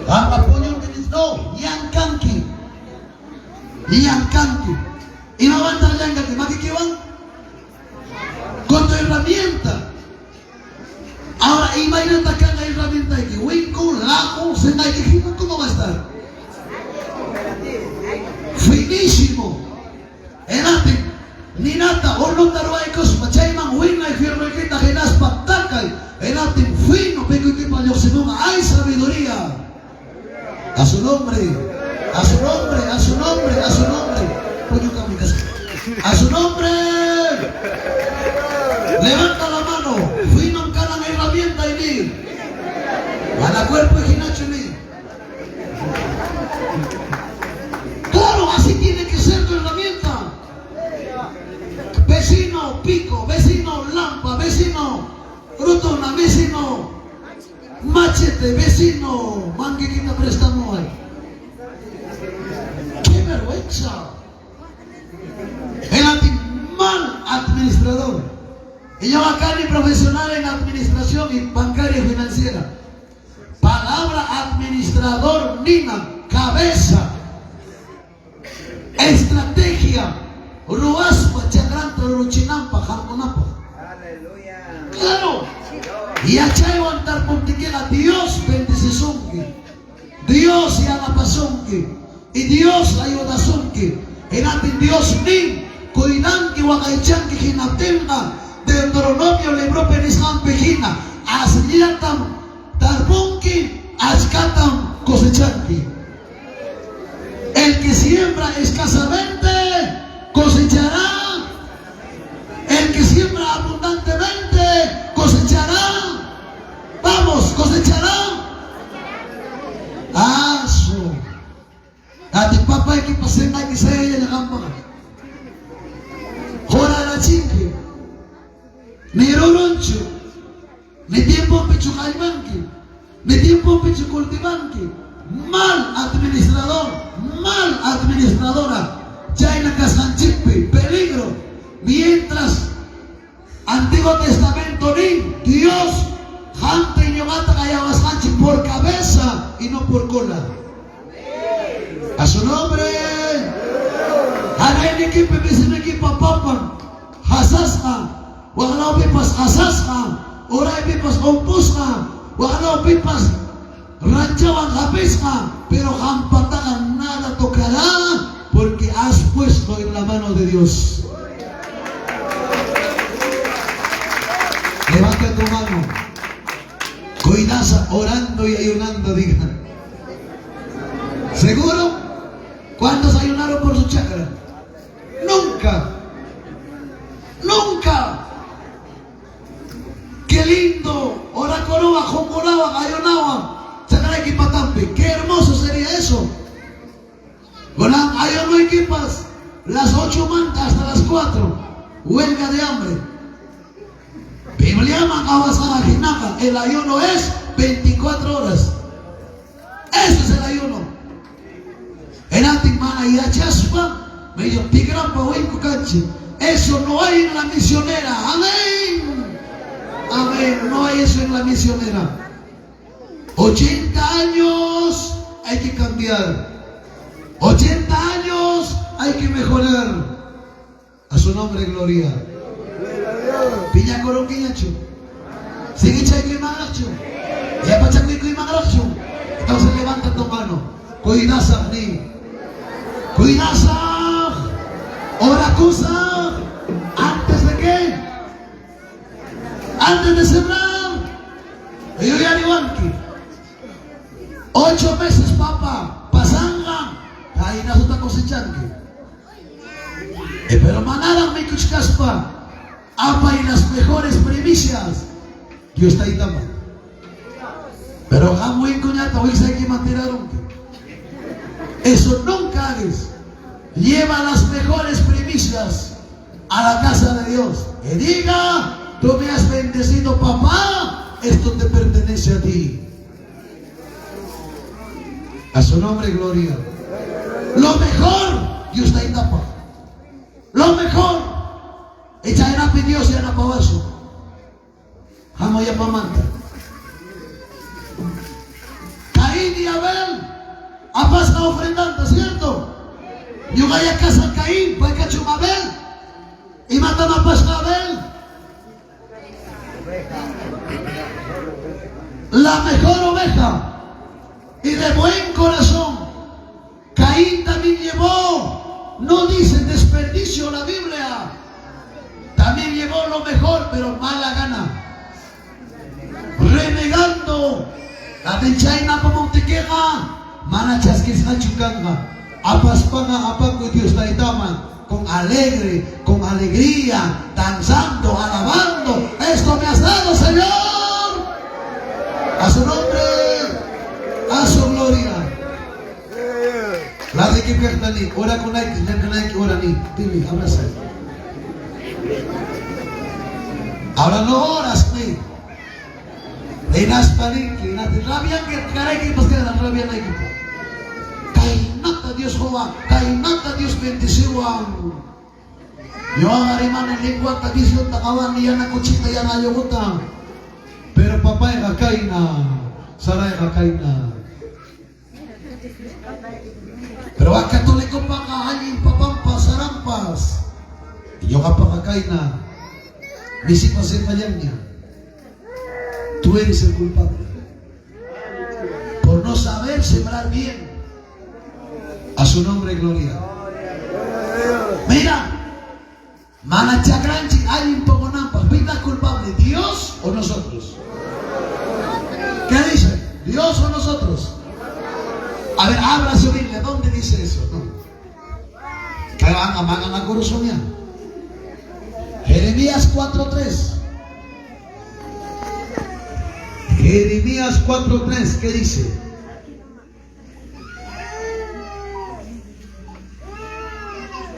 Apoyo que dice no, yan kankin. Yan kankin. Y no van a estar yan kankin. ¿Más que van? Con tu herramienta. Ahora imagínate acá la herramienta de que winco, lajo, se hay que ¿cómo va a estar? Finísimo. Enate, ninata, orno taruaicos, machayman, wina y firmequita, genas patakay. Enate, fino, peco y tipa, hay sabiduría. A su nombre, a su nombre, a su nombre, a su nombre. Coño, casa. A su nombre. Levanta la mano. Fino en cada herramienta y ni. A la cuerpo y ginacho y ni. Claro, así tiene que ser tu herramienta. Vecino pico, vecino lampa, vecino rotona, vecino machete, vecino manguequita préstamo ahí. ¡Qué vergüenza! El mal administrador. Y yo acá ni profesional en administración y bancaria y financiera. Palabra administrador, Nina, cabeza. Estrategia. Ruaspa, chagranta, ruchinampa, jarmonampa. Aleluya. Claro. Y acá aguantar pontiquera. Dios bendice sonki. Dios y anapasonki. Y Dios ayudasonki. En Dios ni. Cuidanki, wakaichanki, jinatenga. Deuteronomio lebro penishan pejina. Asliatam, tarbonki, ascatam, cosechanki. El que siembra escasamente cosechará. El que siembra abundantemente cosechará. Vamos, cosechará. Aso. Ati papá que pasé na que se ella la gamba. Jora la chinque. Ni roroncho. Ni tiempo pechucaimanque. Ni tiempo pechucultivanque. Mal administrador, mal administradora, China Casanchipe, peligro, mientras Antiguo Testamento ni Dios jante y ñogata callabas hanchi por cabeza y no por cola. A su nombre. Ahora en equipo dicen equipo papan hasasha, wala pipas hasasha, ora pipas ompusha, wala pipas ranchaban japisha, pero jampatagan nada tocará porque has puesto en la mano de Dios. Levanta tu mano. Cuidasa orando y ayunando, digan. ¿Seguro? ¿Cuántos ayunaron por su chakra? Nunca. Nunca. Qué lindo. Ora coroba, joncolaba, ayunaba. Sacar equipatampe. Qué hermoso sería eso. ¿Verdad? Ayuno equipas. Las 8 mantas hasta las 4. Huelga de hambre. Biblia Macabasana Jinaka. El ayuno es 24 horas. Eso es el ayuno. En Antimana y Achaspa me dijo Tigrampa Huenco Canchi. Eso no hay en la misionera. Amén. Amén. No hay eso en la misionera. 80 años hay que cambiar. 80 años hay que mejorar. A su nombre, gloria. Piña Coronquiñacho. Sigue Chayco y Magacho. Ya Pachacuico y Magacho. Entonces levanta tu mano. Cuidasa ni. Cuidasa. Oracusa. ¿Antes de qué? Antes de sembrar. Yo ya digo aquí. 8 meses, papá. Pasanga. Ahí no está cosechando. Pero manada me cuchcaspa. Apa y las mejores primicias. Dios está ahí también. Pero muy encoñata, hoy se hay que mantener. Eso nunca hagas. Lleva las mejores primicias a la casa de Dios. Que diga, tú me has bendecido, papá. Esto te pertenece a ti. A su nombre, gloria. Lo mejor, Dios está ahí también. Lo mejor. Echa en api Dios y en apabaso. Jamo ya pamanta. Caín y Abel. Apas está ofrendando, ¿cierto? Yo vaya a casa Caín, va a cachar a Abel. Y matan a Pasca Abel. La mejor oveja. Y de buen corazón. Caín también llevó. No dice desperdicio la Biblia. También llevó lo mejor, pero mala gana. Renegando. La de China como te queja. Manachas que se chukanga. Apaspanga apaco Dios la itaman. Con alegre, con alegría, danzando, alabando. Esto me has dado, Señor. A su nombre. A su gloria. La de que pertani. Ora con Nike, ora ni. Dime, abraza. Ahora no oras, me. Enas paniki, rabia que caray que pues que la rabia no hay que. Kainata Dios Jehová, kainata Dios bendición. Yo agarimán en lengua ta Dios ta kawan ya na kuchita ya na yogota. Pero papá es kaina, Sara es kaina. Pero a católico pa kahalin papampas sarampas. Yo kapag kaina. Visita se fallanya. Tú eres el culpable por no saber sembrar bien. A su nombre, gloria. Mira, Manachagranchi, alguien poco nampas. ¿Quién es culpable? ¿Dios o nosotros? ¿Qué dice? ¿Dios o nosotros? A ver, abra su Biblia. ¿Dónde dice eso? No. Que hagan la corazón. Jeremías 4:3. Jeremías 4:3, ¿qué dice?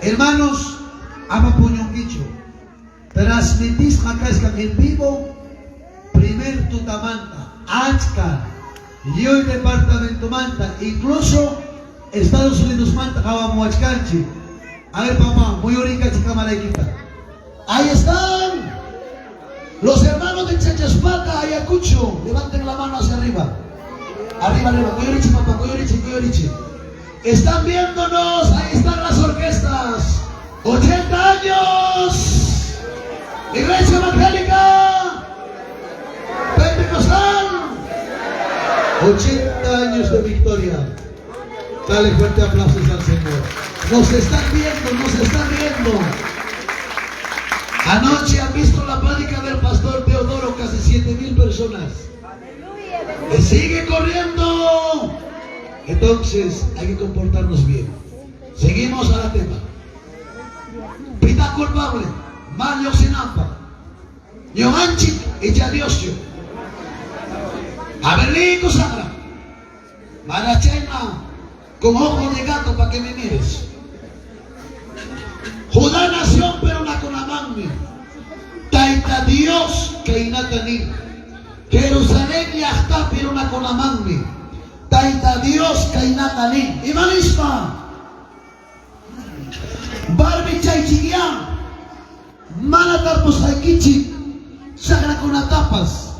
Hermanos, ama puñón dicho. Transmitís acá en vivo. Primer tutamanta, Achka, yo el departamento manta, incluso Estados Unidos manta, Kawamuachkanchi. A ver, papá, muy orica chica malaquita. Ahí están. Los hermanos de Chachaspaca, Ayacucho, levanten la mano hacia arriba. Arriba, arriba. Coyorichi, papá, Coyorichi, Coyorichi. Están viéndonos, ahí están las orquestas. 80 años. Iglesia Evangélica Pentecostal. 80 años de victoria. Dale fuerte aplausos al Señor. Nos están viendo, nos están viendo. Anoche han visto la plática del pastor Teodoro, casi 7,000 personas. Que sigue corriendo. Entonces hay que comportarnos bien. Seguimos a la tema. Pita culpable, Mario Sinampa, Yoganchik y Yadiosio. Abelico Sandra, Marachaina, con ojo de gato para que me mires. Judá nación pero una conamami. Taita Dios que inatani. Jerusalén ya está pero una conamami. Taita Dios que inatani. Y malisma. Barbi chaichigian. Manatar posaikichi. Sagra con atapas.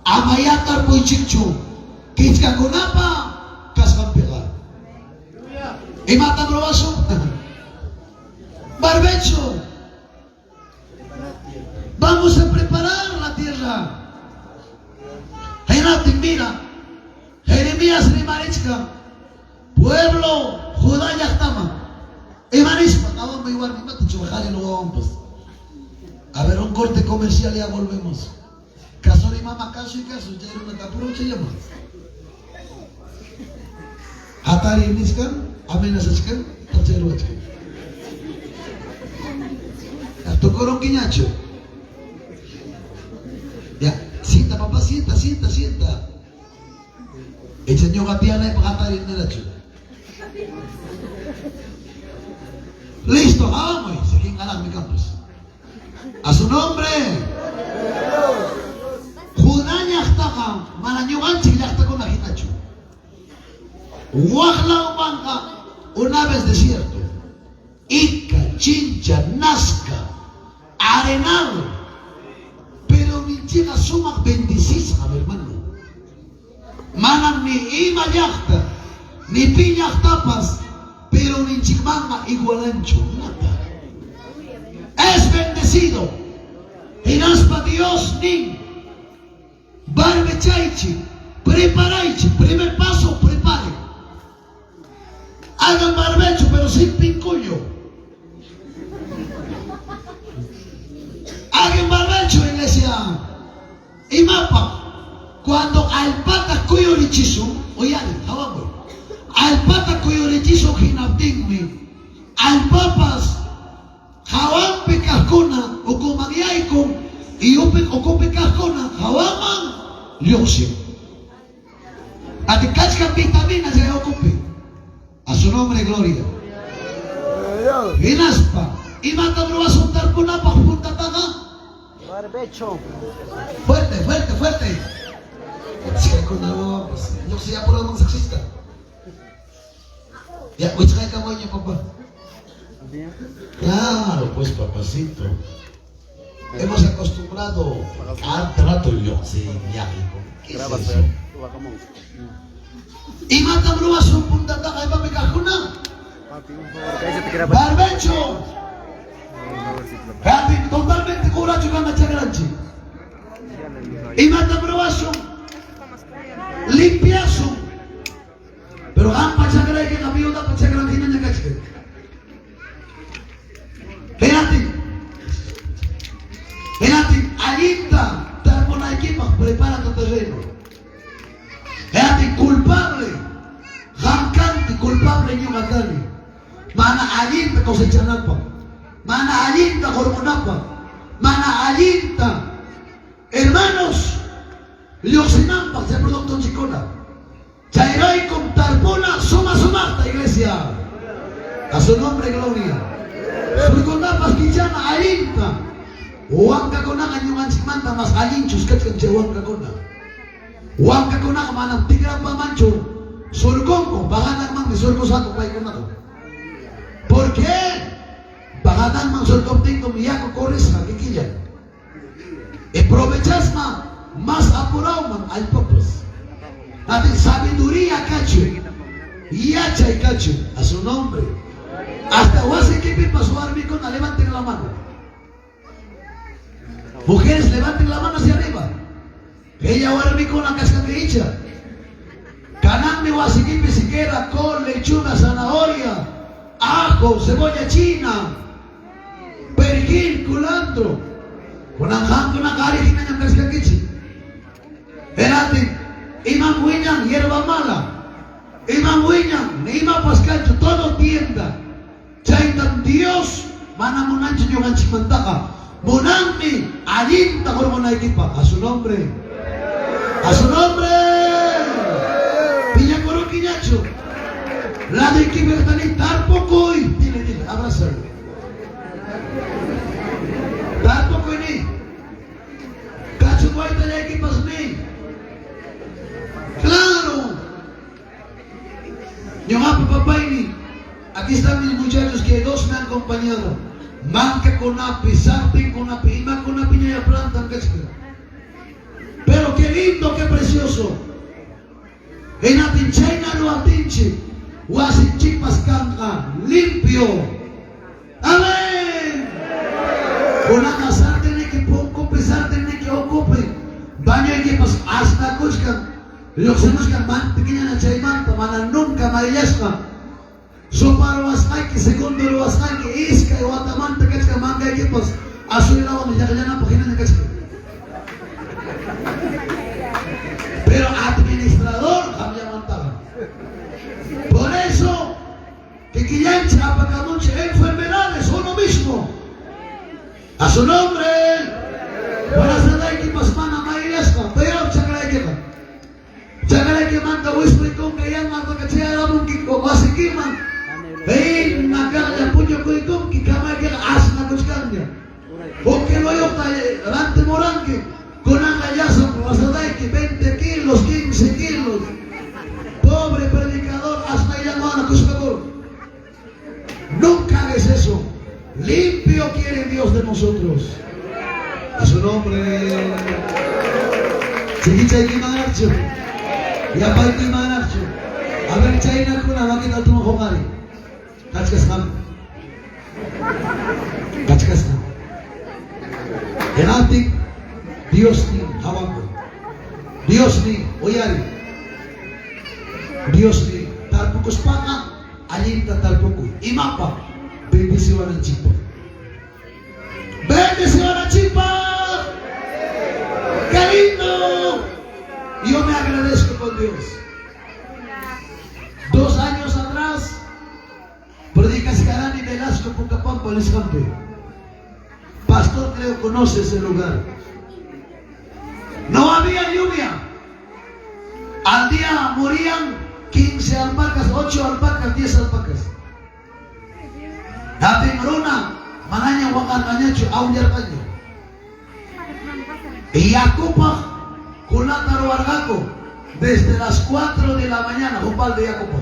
Amayatar poichichu. Kichka konapa. Kaskan pegar. Y mata probaso. Barbecho, vamos a preparar la tierra. Henati, mira, Jeremías Rimarichka, pueblo, Judá Yachtama, Emanispa, acabamos de igual, mi y lo vamos. A ver, un corte comercial y ya volvemos. Caso de mamá, caso y caso, ya era una tapura, se llama. Hatari Niskan, Amenazachkan, tercero Achkan. Tocaron quiñacho. Ya, sienta papá, sienta. El señor Gatiana y Pagatari en derecho. Listo, vamos. Se quieren ganar mi campus. A su nombre. Judaña Astaja, Marañuganchi, ya está con la gitacho. Huajla Umanca, una vez desierto. Ica, Chincha, Nazca. Arenado, pero ni llega suma 26, hermano. Manan ni ima yachta, ni piñas tapas, pero ni chimanga igualancho, nada. Es bendecido, y naspa Dios ni barbechaichi, preparaichi, primer paso, prepare. Hagan barbecho, pero sin pincullo. Hagan barbecho, iglesia. Y mapa. Cuando alpata coyorichizo, oye, vamos. Alpata coyorichizo hinabdingmi. Alpapas, jawan pecascona, o comadiaico, y o pecascona, jawaman, liosio. A te cachca vitaminas se ocupe. A su nombre, gloria. Vinaspa. Y mata no va a soltar con una punta taga. Barbecho. Fuerte. Sí, con algo, yo sé ya por algo sexista. Ya, hoy trae cabaña, papá. Claro, pues papacito. Hemos acostumbrado a trato yo, sí, ya. ¿Qué es eso? Y mata no va a soltar punta taga y va a pegar con una. Barbecho. Totalmente coraggio con la chagranchi. Y mata probazo. Limpiazo. Pero gampa chagrai que cambió da chagranchi na caché. Venati, alita, dar con la equipa, prepara tu terreno. Venati, culpable. Jancante, culpable ni matani. Mana alita cosechanapa. Mana alinta hormonapa, mana alinta, hermanos, liosinampa, se producto chicona, chairai con tarpona, suma iglesia, a su nombre gloria, surcondapas quichana alinta, huanca conaga nyuman simanta mas alinchus kachkanche huanca cona, huanca conaga manam tigra pa mancho, surconco, baganan man de surcosaco pa iconaco. ¿Por qué? Pagatan man sol kopting tumiyak o corres ha kikiyan. Aprovechas más apurado hay pocos. Natin sabiduría cacho. Yacha y cacho. A su nombre. Hasta Huasiquipi pasó armico, levanten la mano. Mujeres, levanten la mano hacia arriba. Ella armico una cascatricha. Caname Huasiquipi siquiera con lechuga, zanahoria, ajo, cebolla china, perejil, culantro. Kunang kari hinang cascaquichi. Erati, imam wiñan, hierba mala. Imam wiñan, ima pascacho, todo tienda. Chaitan Dios, mana munancho yung chimantaka. Munanmi, alinta kormona equipa. A su nombre. A su nombre. Piña coro quiñacho. La de Kibertani, tarpocoy. Dile, abrázalo. Tarpocoy ni. Cacho guaita ya equipas ni. Claro. Yo papá ni. Aquí están mis muchachos que dos me han acompañado. Manca con api, sartén con api, ima con api ya plantan casca. Pero qué lindo, qué precioso. En atinchaina no atinche, huasinchipas canca, limpio. Amén. Con la sartén que ocupe, sartén que ocupe. Baño que pas hasta cuscan. Los que nos man pequeña na chaimanta, mana nunca marillasca. Sopa ruasaki, segundo ruasaki, isca y guatamanta que manga equipos. Azul y la onda, ya no página de casca. Pero administrador cambia mantaga. Por eso, que quillancha, apacamuche, enfermedades, uno mismo. A su nombre. Para hacer equipos, mana marillasca, pero chacra equipa. Chacra que manda whisper y con que ya manda que sea la munquiko, guasiquiman. Hey, nakala punya kuikum ki kama ke asna kuskanya. Porque lo yo rante moranque con agayazo pasadai que 20 kilos, 15 kilos. Pobre predicador, hasta ya no ana kuskador. Nunca hagas eso. Limpio quiere Dios de nosotros. A su nombre. Seguicha y manarcho. Y aparte manarcho. A ver, China kuna makita tumahongari. Kachkasam. Enantik Dios ni hawako. Dios ni oyari. Dios ni tarpukus panga alinta tarpuku. Imapa bendición a chipa. Bendición a chipa. Qué lindo. Yo me agradezco con Dios. 2 años atrás predicas Carani de Lasco Pucapampa les campe. Pastor creo conoce ese lugar. No había lluvia. Al día morían 15 alpacas, 8 alpacas, 10 alpacas. Dati meruna, mananya wakar kanyacho, aunjar kanyo. Y Yacupa, kulata ruargaco, desde las 4 de la mañana, Jopal de Yacupa.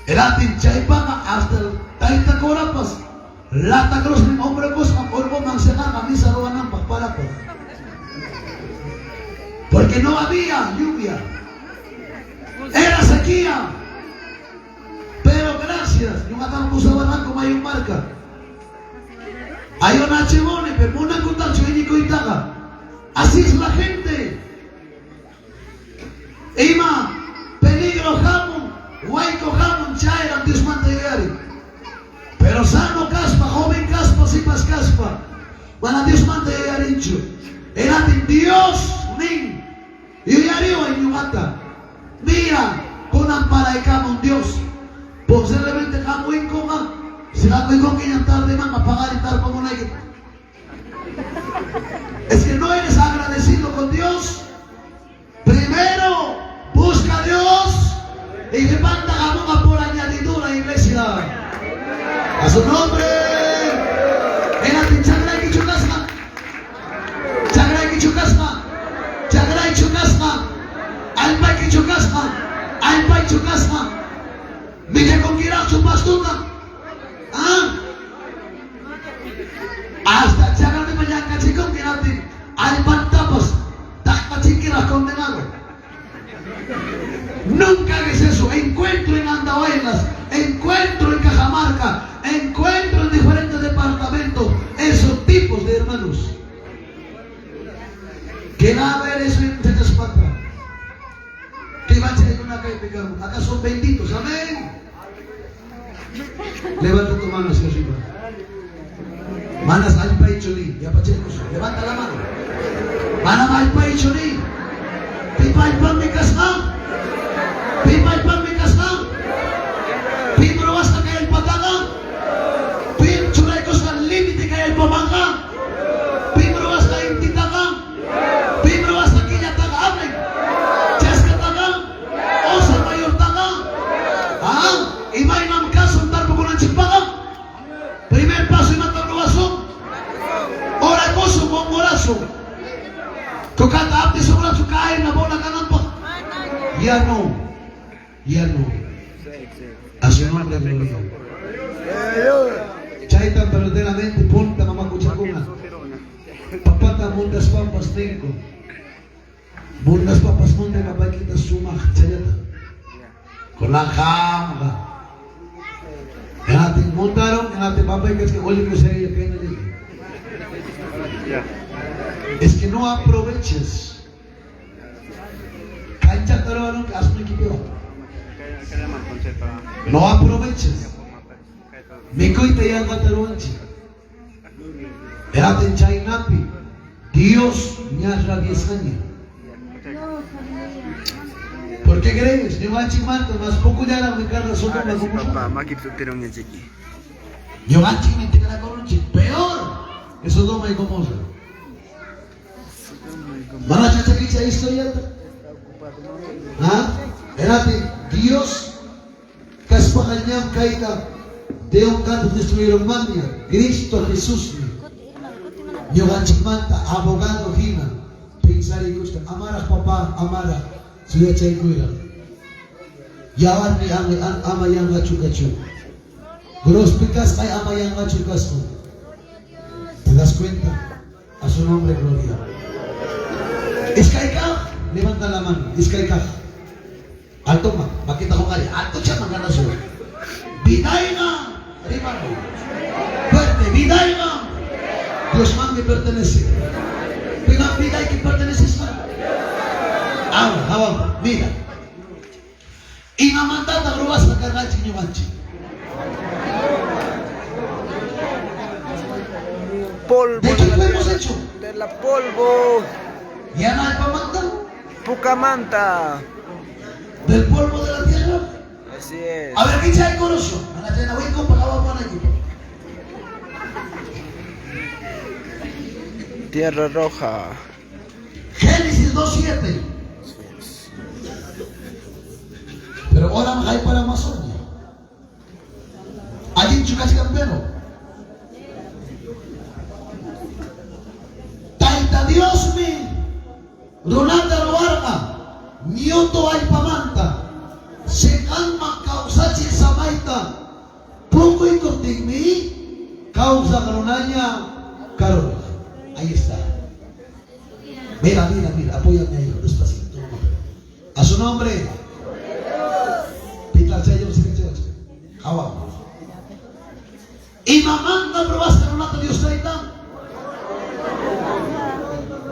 Eratin Chaipanga hasta el Taita Corapas, Lata Cruz, hombre cosa, polvo manzana, misa robanampa, para por. Porque no había lluvia, era sequía. Pero gracias, yo mataba un sabananco mayor marca. Hay una chimone, pero una cuta chueñico y taga. Así es la gente. Ima, peligro jamón, huayco jamón, chaira, Dios manda yari. Pero sano caspa, joven caspa, sipas caspa. Para Dios manda yari incho. Era Dios, nin. Y yari o en yumata. Mira, con ampara y camón Dios. Posiblemente kamu ingkong si kamu ingkong kinyantar de man mapagalitar pa mo na ito. Es que no eres agradecido con Dios. Primero busca a Dios y levanta la mano por añadidura, iglesia. A su nombre. En la chagra y chukasma. Chagra y chukasma. Chagra y chukasma. Alpa y chukasma. Alpa y chukasma. Mira con quién su pastura. ¿Ah? Hasta Alban tapas, takpachiquira condenado. Nunca hagas eso. Encuentro en Andahuaylas, encuentro en Cajamarca, encuentro en diferentes departamentos esos tipos de hermanos que va a ver eso en Tetespata, que va a ser una calle pegado. Acá son benditos, amén. Levanta tu mano hacia arriba. Manas al país choli, ya pachecos, levanta la mano. Mana al país choli, pipa el pan de casca, pipa el pan de casca, pipa vas a caer el patada, pipa chulay cosa al límite caer el pomanga, pipa vas a intitaga, pipa vas a que ya taga abre, chasca taga, osa mayor taga, y va en caso un tarpo con la chipaga. Primer paso y matar un vaso. Ora coso con morazo. Tocata apte sobre su cae en la bola ganando. Ya no. A su nombre gloria. Chaita verdaderamente punta mamá cuchacuna. Papata mundas papas tengo. Mundas papas munde papaquita suma chayata. Con la jamba. En ating montaron, en ating papay que oye que se ella que es que no aproveches. Cancha tararon que hace un equipo. No aproveches. Me coita ya gataronchi. En ating chainapi. Dios me ha 10 años. ¿Por qué crees? Ni más chimanto, más poco ya la Ricardo Soto la Papá, makip sutirong niya chiki. Yo ganchi me te la coronchi. Peor. Eso toma y como eso. Mana chachaquicha historia. Erate, Dios Kaspahanyam kaita de un canto destruyeron mania. Cristo Jesús. Yo ganchi manta, abogado hina. Pensar y gusta. Amara papá, amara. Sudah cai kuira. Yawan ni ama yang gacu-gacu. Gros pikas ay ama yang gacu-gacu. ¿Te das cuenta? A su nombre gloria. Iskaika, levanta la mano. Iskaika. Alto ma, makita ko kaya. Alto siya magana suwa. Biday nga. Rimano. Fuerte, biday nga. Dios man me pertenece. Pinang biday que perteneces man. Ahora, mira. Y la mandata lo vas a cargar chiño manchi. Polvo. ¿De qué lo hemos hecho? De la polvo. ¿Ya no hay pamanta? Pucamanta. ¿Del polvo de la tierra? Así es. A ver, ¿qué hay con eso? A la tierra voy a comparar con aquí. Tierra roja. Génesis 2:7. Pero ahora hay para Amazonia. Allí en Chucachicampero. Taita Dios mi. Runata Roarga. Nyoto ay pamanta. Sekan makausachi samaita. Poco y contigmi. Causa caronaña. Carol. Ahí está. Mira, apóyame ahí, despacito. A su nombre. Y mamanda probaste no nata Dios traita.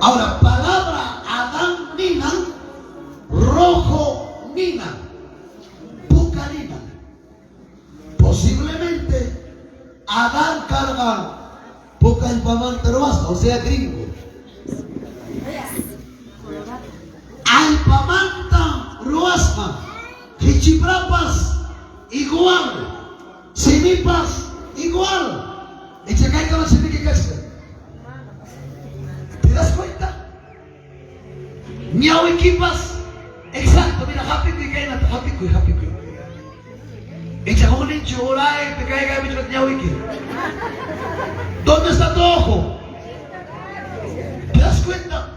Ahora, palabra Adán Nina, rojo Nina, Pucarina. Posiblemente Adán carga poca el pamanta robasta, o sea gringo. Alpamanta roasta, hichiprapas igual, simipas igual. Y se cae con la semilla. ¿Te das cuenta? Miau equipas, exacto, mira, happy quick. Y se con el chulay, te cae con miau equipo. ¿Dónde está tu ojo? ¿Te das cuenta?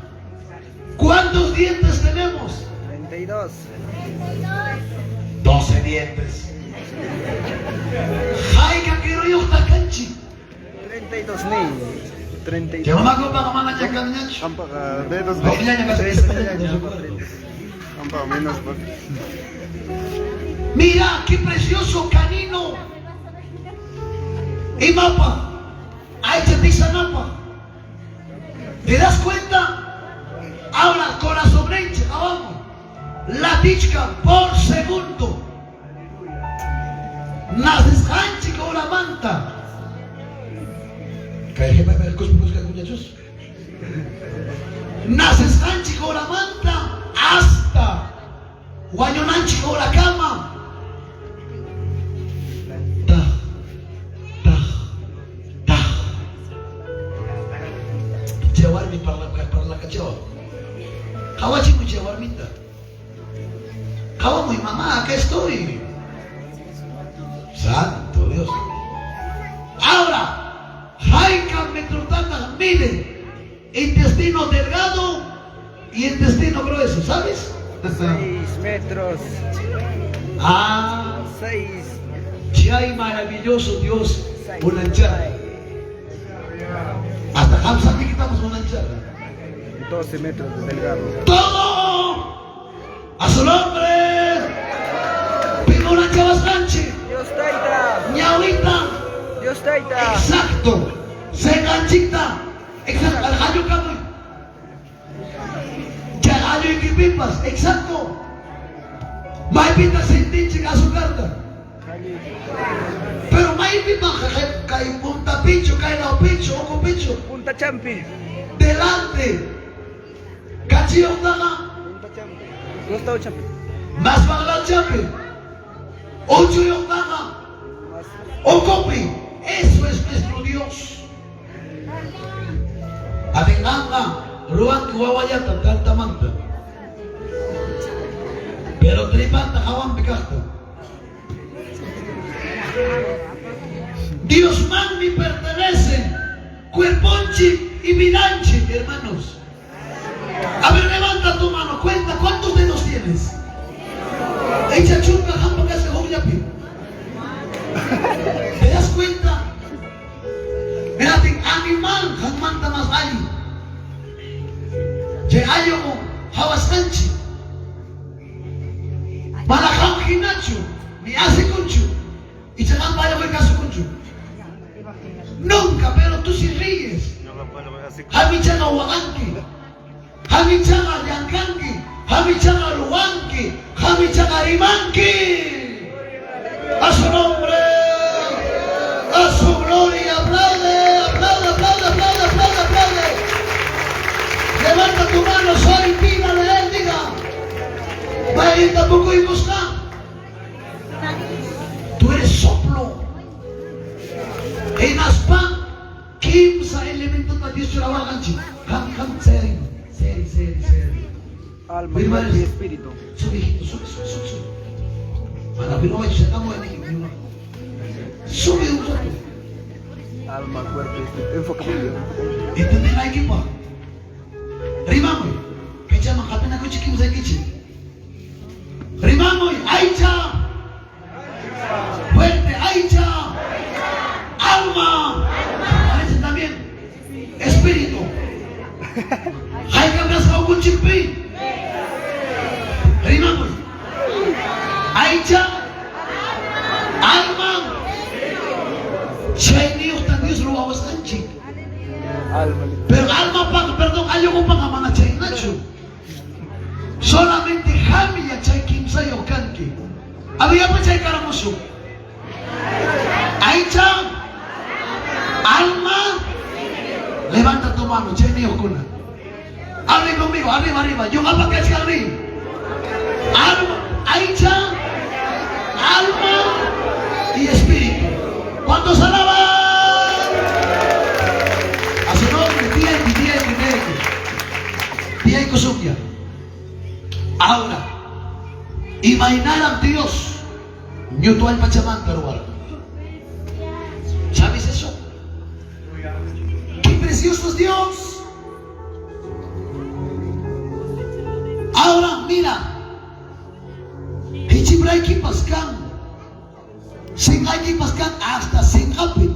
¿Cuántos dientes tenemos? 32. 12 dientes. Ay, que quiero yo esta canchi. 32,000. 30. Que mamá copa mamá na chaca niña. Campa menos. Oh, ya, ya, Campa menos. Mira qué precioso canino. Y mapa. Ahí te pisa mapa. ¿Te das cuenta? Ahora con la sobrecha, abajo. La dichca por segundo. Naces hanchi con la manta. ¿Qué para ver cosas muchachos? Naces hanchi con la manta hasta guañonanchi con la cama. Jawarmi para la cachawa. Kawachi muy jawarmita. Kawa muy mamá, acá estoy. Santo Dios. Ahora, Jaika Metrotana mide intestino delgado y intestino grueso, ¿sabes? 6 metros. 6. Ya hay maravilloso Dios, una charla. Hasta Hamza que quitamos una charla. 12 metros de delgado. Todo a su nombre. Pimona Chavascanche. Dios taita. Ñauita. Dios taita. Exacto. Seganchita. Exacto. Al gallo cabrón. Ya gallo y quipipas. Exacto. Maipita sentinche a su carta. Pero maipita cae punta pincho, cae la pincho, oco pincho. Punta champi. Delante. Cachillo daga. Punta champi. Gustavo champi. Más bagla chape. Ocho yo daga. O copi. Eso es nuestro Dios. Adenganga. Ruang kuwawayata tanta manta. Pero tripanta hawan picasta. Dios man me pertenece. Cuerponchi y Miranchi, hermanos. A ver, levanta tu mano, cuenta cuántos dedos tienes. Echa chunga, jampa que se joyapi. ¿Te das cuenta? Mira, animal, jamanta más ali. Je ayo mo, hawasanchi. Malakam hinacho, ni hace conchu. Y se van vaya a caso conchu. Nunca, pero tú sí ríes. Hamichaga Waganki, Hamichaga Yankanki, Hamichaga Luanki, Hamichaga Rimanki. A su nombre, a su gloria, aplaude, aplaude, aplaude, aplaude, aplaude, aplaude. Levanta tu mano, soy, pídale a él, diga. Vaya y tampoco y busca. Tú eres soplo. En aspa. Kimsa elemento tadi surawa kanchi. Kam seri. Alma, cuerpo y espíritu. Sube. Para que no vayas a estar en sube un rato. Alma, cuerpo y espíritu. Enfoca bien. ¿Entendés la equipa? Rimamo. Que llama kapena ko chikim sa kichi. Rimamo. Aicha. Fuerte. Aicha. Alma. Parece también. Espíritu. Hay que hablar con chipi. Rimamos. Aicha. Alma. Shaini usted Dios lo va a estar. Alma. Pero alma, perdón, hay un pan a manachay nacho. Solamente Jami ya chay kimsa yo kanki. Había pues chay caramoso. Aicha, alma, levanta tu mano, chay ni okuna. Arriba conmigo, arriba. Yo apa que es arriba. Alma, Aicha, alma y espíritu. ¿Cuántos alaban? Ahora, imaginar a Dios, Newton al Pachamanta, ¿sabes eso? ¡Qué precioso es Dios! Ahora, mira, Hichibraiki Pascan, Singaiki Pascan hasta Singapi,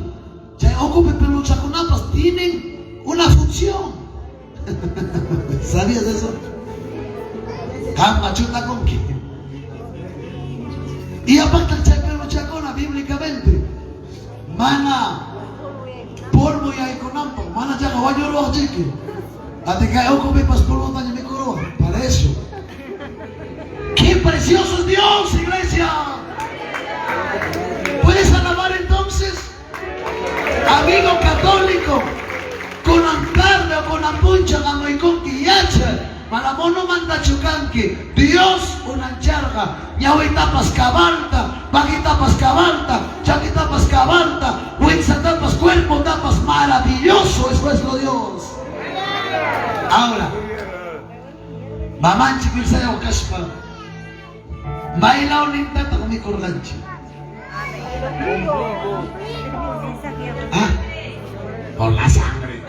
ya ocupe pelucha con ambas, tienen una función. ¿Sabías eso? Machuta con qué. Y aparte el chacano chacona bíblicamente. Mana polvo y hay con ampo. Mana chaca guayo lo chique. Ate que yo comí pascual daño mi coro. Para eso. ¡Qué precioso es Dios, iglesia! ¿Puedes alabar entonces? Amigo católico, con amparle o con ampuncha, gamoicón quillacha, malamono manda chucanque, Dios una charga, ñahui tapas cabalta, bagi tapas cabalta, chaki tapas cabalta, huenza tapas cuerpo, tapas maravilloso, es nuestro Dios. Ahora, mamanchi pilsaya o kaspa, baila o lintata con mi corganchi. ¿Ah? Por la sangre.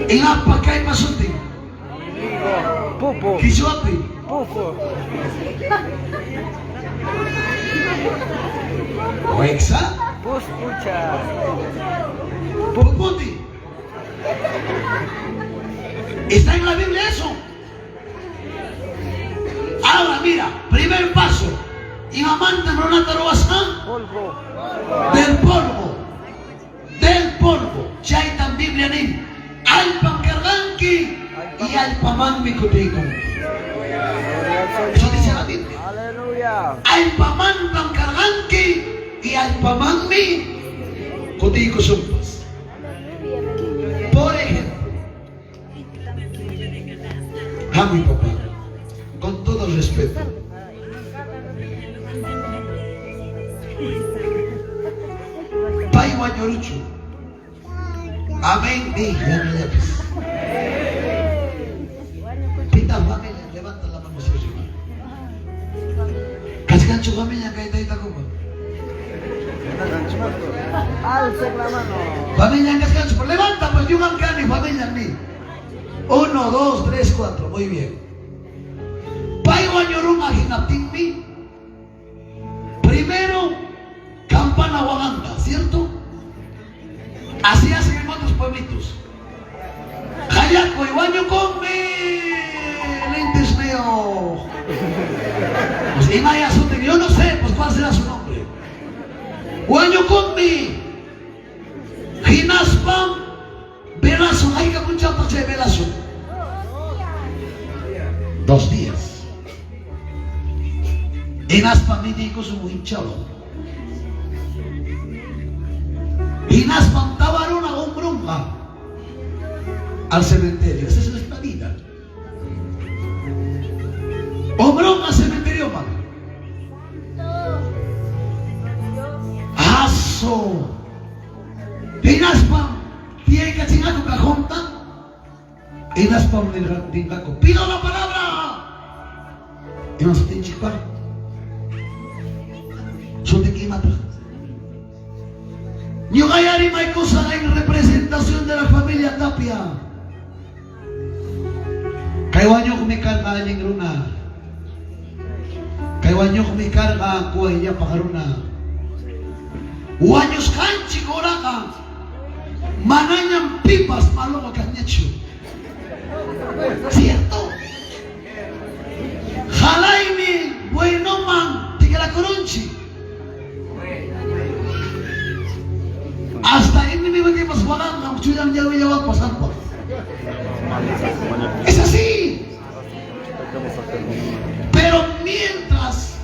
¿En apa qué hay pasuti? Pupo. ¿Quisuapi? Pupo. ¿Oexa? Puspucha. ¿Puputi? ¿Está en la Biblia eso? Ahora mira, primer paso. Y mamanta Ronata Roasán. Polvo. Del polvo. Del polvo. Chaitan Biblia ni. Alpan Karganki y Alpaman Mikutico. Eso dice la Biblia. Aleluya. Alpaman Karganki y Alpaman mi Kutico Sumpas. Por ejemplo, a mi papá, con todo respeto, Pai Guañorucho, amén, hija, Pita familia, levanta la mano hacia arriba. Cascancho familia, caída como. Alce la mano. Familia, cascancho, levanta, pues yo gancani, familia, ni. 1, 2, 3, 4, muy bien. Pai Guañorún ajinatimmi. Primero, campana Waganda, ¿cierto? Así hacen en otros pueblitos. Jayaco y Guaño come lentes neo. Pues, y Maya Suten, yo no sé, pues cuál será su nombre. Guaño come Ginaspam Velazo, hay que mucha parte de Velazo. 2 días. En Aspa mi digo su muy chavo. En Aspa tabaruna con brumba al cementerio. Esa es nuestra vida. O brumba al cementerio, man. Aso. En Aspa tiene que chingar con cajonta. En Aspa dingaco. Pido la palabra. Y no se te chipar. Son de qué mata. Yo gayari may cosa en representación de la familia Tapia. Kaiwanyo kumikarga aling runa. Kaiwanyo kumikarga kuya pakaruna. Wanyos kanchi koraka. Mananyang pipas malo kanyacho. ¿Cierto? Jalaini bueno man tigala corunchi. Hasta ini me voy a pasar a cuchillar ya voy a pasar. Es así. Pero mientras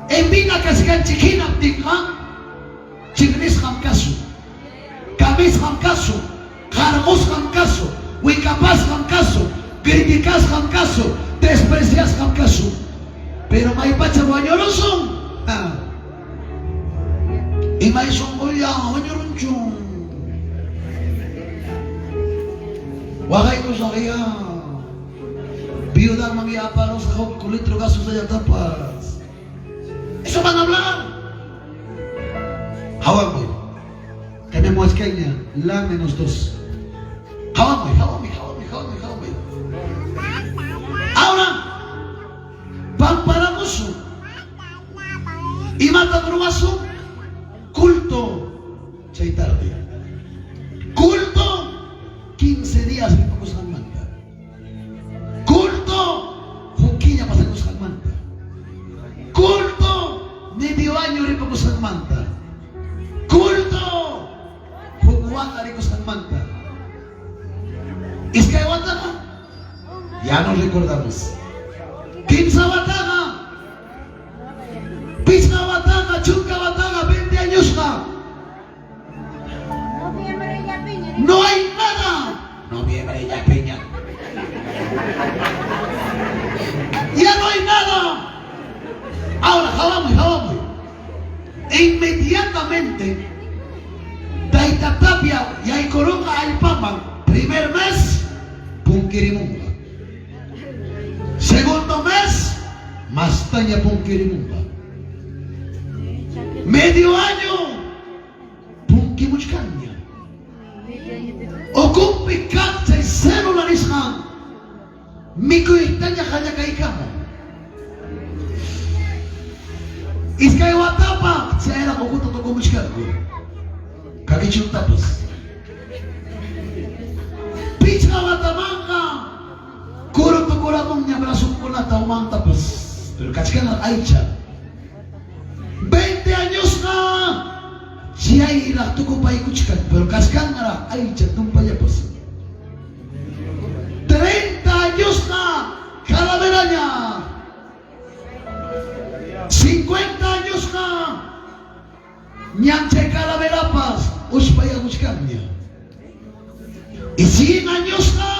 en Vina Cascan Chiquina Tigran, Chigris Hamkasu, Kamis Hamkasu, Jarmos Hamkasu, Wikabas Hamkasu, Criticas Hamkasu, Desprecias Hamkasu. Pero Maipacha Guañoroso. Y mai son goya Guañorunchun. Wagay ko sa kaya. Viuda mangyapa sa kulitro gaso sa tapas. Eso van a hablar. Hawag mo. Kami mo as kanya, lang menos 2. Hawag mo. Ahora, pamparamoso. Y mata grumaso. Culto Ya no recordamos. Kimsa Bataga, Pizca Bataga, Chunca Bataga, 20 años ya. No hay nada. No vi María Peña. Ya no hay nada. Ahora, jabamos. Inmediatamente, Taita Tapia y Aikoroga Aipaman, primer mes, Punquirimunga. Segundo mes, Mastaña Punquirimunga. Medio año, Punquimuchcaña. Ocupi Katsa y Célula Nishan, Miku Istaña Hayakaikama. Iskay Watapa, se era conjunto tocó Muchcaña. Kakichun Tapas. Picha Watamanga. Kuro to kuramong niya braso ko na taumang tapas. Pero kachikan ang Aicha. 20 años na. Siya irak to ko pa ikuchikan. Pero kachikan nga Aicha tumpayapas. 30 años na. Calavera niya. 50 años na. Niyang chay Calavera pas. Uspaya kuchikan niya. Y 100 años na.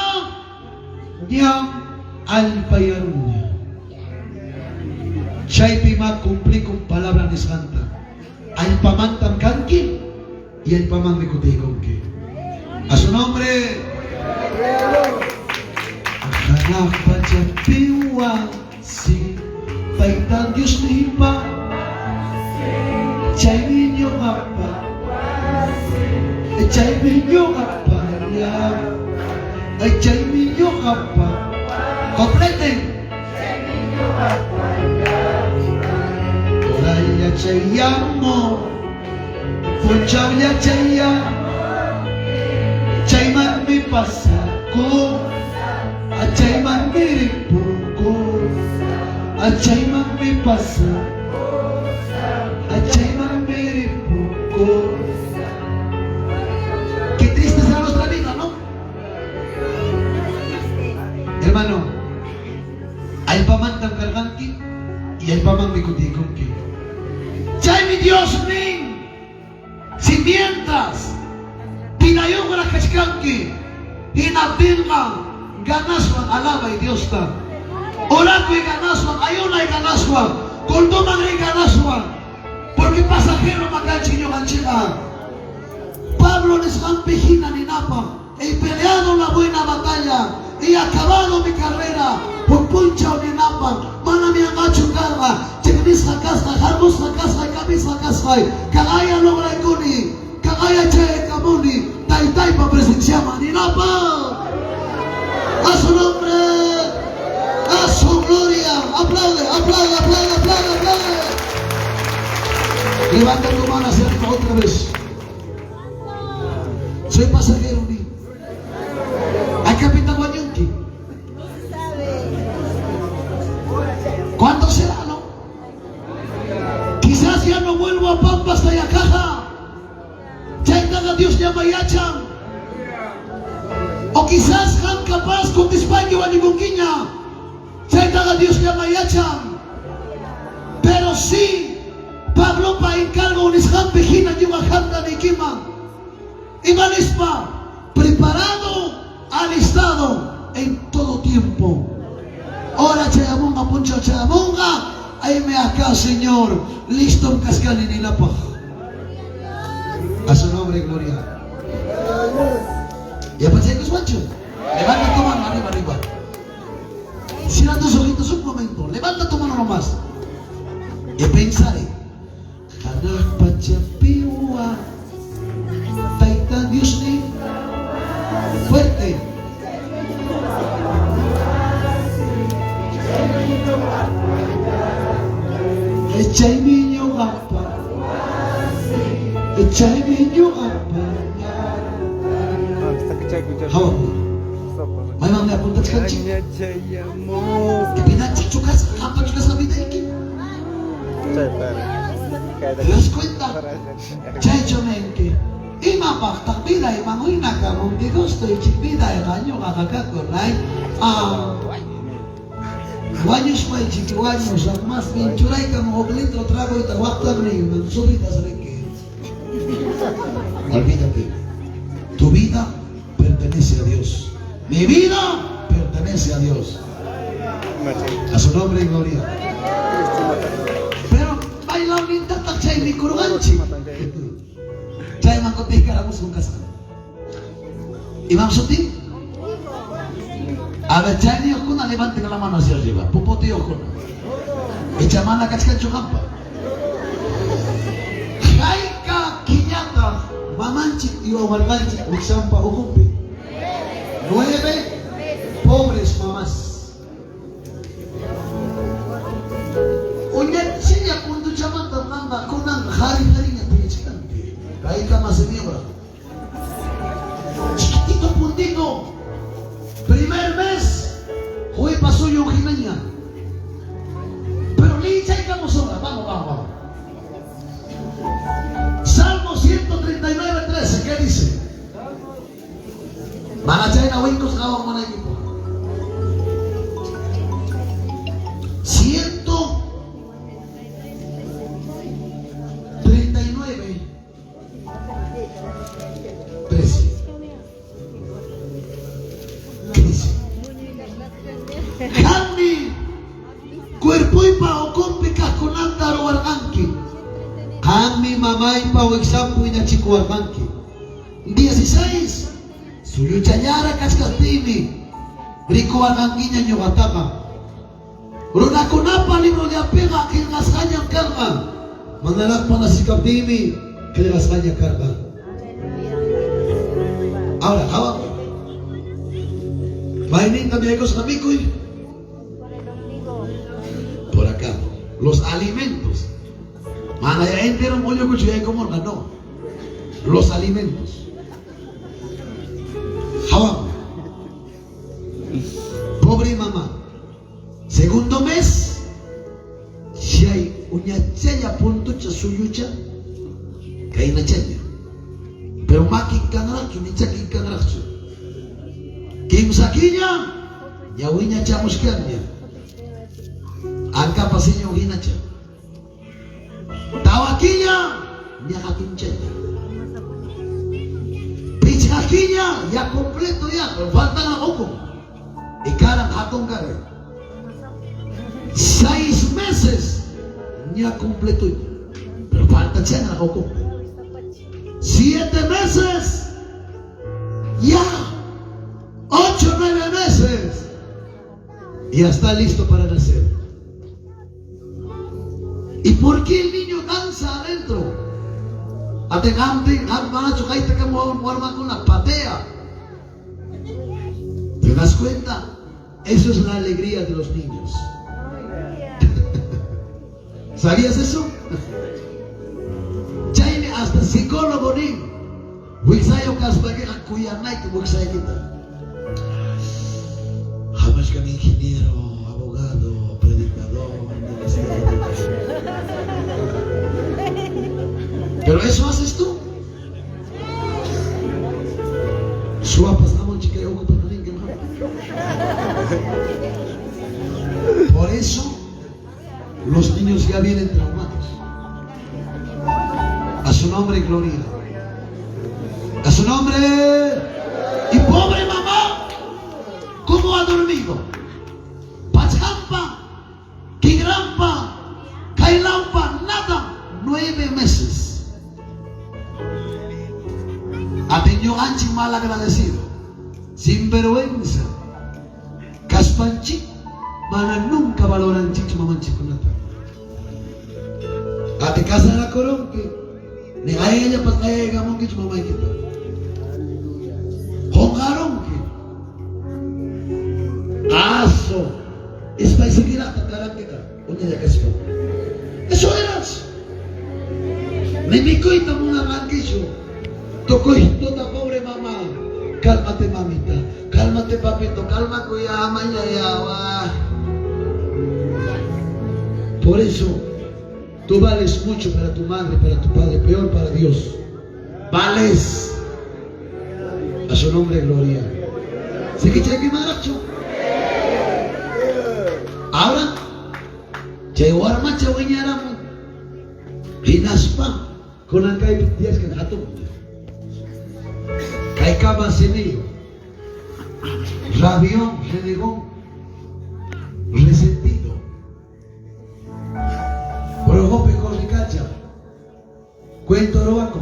Niyang alpayarunya. Siya'y pimagkumpli kong palabra ni Santa. Al pamantam kanki y el pamang de kutikongki. A su nombre. Hanapachapiwa si Paitan Dios nipa. Chay niño apa. Chay niño apa ya. Ay chay niño apa. Completen. Oraya chay amo. Puchawya chay amo. Chay man mi pasa ko. Chay man mi ripo ko. Chay man mi pasa. Chay man mi ripo ko. Qué triste será nuestra vida, ¿no? Hermano, hay pamantang karganki y hay pamang mikutikonki. Chay mi Dios nin, si mientras pinayong wala kachkanki, hinatingan, ganaswan, alaba y Dios ta. Orako y ganaswan, ayuna y ganaswan, kondoman y ganaswan, porque pasajero makanchi nyo kanchila. Pablo les campejina ni napa, he peleado la buena batalla. He acabado mi carrera por puncha o ni napa. Mana mi agacho carga. Chiknis hakasha, harmos hakasha, kamis hakasha. Kagaya logra ikuni. Kagaya che kamuni. Taitai pa presenciama ni napa. A su nombre. A su gloria. Aplaude, aplaude, aplaude, aplaude, aplaude. Levanta tu mano hacia arriba otra vez. Soy pasajero ni. Hay capitán Guanyunki. ¿Cuándo será, no? Quizás ya no vuelvo a Pampa hasta Yacaja. Chaitaga Dios llama Yachan. O quizás han capaz con Tispaque o Anigunquiña. Chaitaga Dios llama Yachan. Pero sí, Pablo pa encargo un ishan pejina y una janda ni kima. Y Manispa, preparado, alistado en todo tiempo. Ahora Chayamunga, Poncho Chayamunga, ahí acá, Señor, listo en Cascali ni la paja. A su nombre, gloria. ¿Ya pensé que es guacho? Levanta tu mano, arriba, arriba. Cierra tus ojitos un momento, levanta tu mano nomás. Y pensaré, Hanak Pachapiwa, Taita Dios ni fuerte. Echay niño apa. Echay niño apa. Hawak mo. May mga napunta sa kanchi. Pinagchukas, kapag chukas na bidaikin. ¿Te das cuenta? Chay chonenke. Imapak takbida imanguina ka muntigosto ichipida ikanyo kakakakulay. Wanyos pa ichikiwanyos at mas minchuray ka mo litro trago itawaktan ni mansubita sa reke. Olvídate, tu vida pertenece a Dios. Mi vida pertenece a Dios. A su nombre y gloria. Pero bailaw ni tatak chay mi kuruganchi. Chay mangkotih karamus kung kasal. Imam Suti. A ver, chay ni okuna levanten la mano hacia arriba. Pupoti okuna. Echa mana kachkan chukampa. Kaika kinyata mamanchik y omarganchik uksampa ukumpi. 9 pobres mamás. Unyat siya punto chaman tamanga kunang hari-hari niya tiyachikan. Kaika maseniobra. Chiquitito puntito. Primer mes, hoy pasó yo Jimeña. Pero licha y vamos ahora, vamos. Salmo 139:13, ¿qué dice? Manachay na winkos kawang mga equipo. 139:13. ¿Qué dice? Kami cuerpo'y pa o kumpika kunanta ruwarangki. Kami mamay pa o example na chikuwarangki. 16. Suyo chanyara kaskatimi. Rikuwarangki niya nyo kataka. Runa kunapa libro de apega kilngas kanyang karga. Manalak pa na si kaptimi kilngas kanyang karga. Ahora, hawak. Mainin kami ekos kami kuy. Por acá, los alimentos. Mana ya entero mollo kuchuya como no. Los alimentos. Hawak. Pobre mamá. Segundo mes, si hay una chaya punto cha suyucha, kay na chaya. Pero makin kanrak, kinichakin kanrak su. Kim sakinya, yawinya cha muskianya. Angka pasinya uhina cha. Tawakinya, nyakakin chaya. Pichakinya, ya kompleto ya, falta na hukum. Ikarang hatong kare. 6 meses ya completo, pero falta chena o cumple. 7 meses, ya 8, 9 meses, ya está listo para nacer. ¿Y por qué el niño danza adentro? Atengante, hermano, chucaita que muerma con la patea. ¿Te das cuenta? Eso es la alegría de los niños. ¿Sabías eso? Chaine hasta psicólogo ni. Wiksayo kasbagi akuyanay que wiksay kita. Jamás que ingeniero, abogado, predicador, pero eso haces tú. Suapas naman chica yo ocupan también que por eso los niños ya vienen traumados. A su nombre y gloria. A su nombre. Y pobre mamá, ¿cómo ha dormido? Pachampa, Kigrampa, Kailampa, nada. 9 meses. Atenyo anchi mal agradecido, sin vergüenza. Kaspanchi, mana nunca valoran chicho mamanchi con nata. Ate casa la coronque, ni a ella para que gamon que mamá y kita. Hongaronque, aso, es para seguir a tataran kita, una ya caspa. Eso eras. Ni mi coita muna ranquillo, tocó toda pobre mamá. Cálmate mamita, cálmate papito, calma cuya ama ya. Por eso, tú vales mucho para tu madre, para tu padre, peor para Dios. vales. A su nombre, gloria. ¿Se que cheque maracho? Ahora, llegó arma chagueñaramo. Hinaspa, con la calle 10 que gato. Cae cama semillo. Rabión, renegón, resentido. Progope corricacha. Cuento robaco.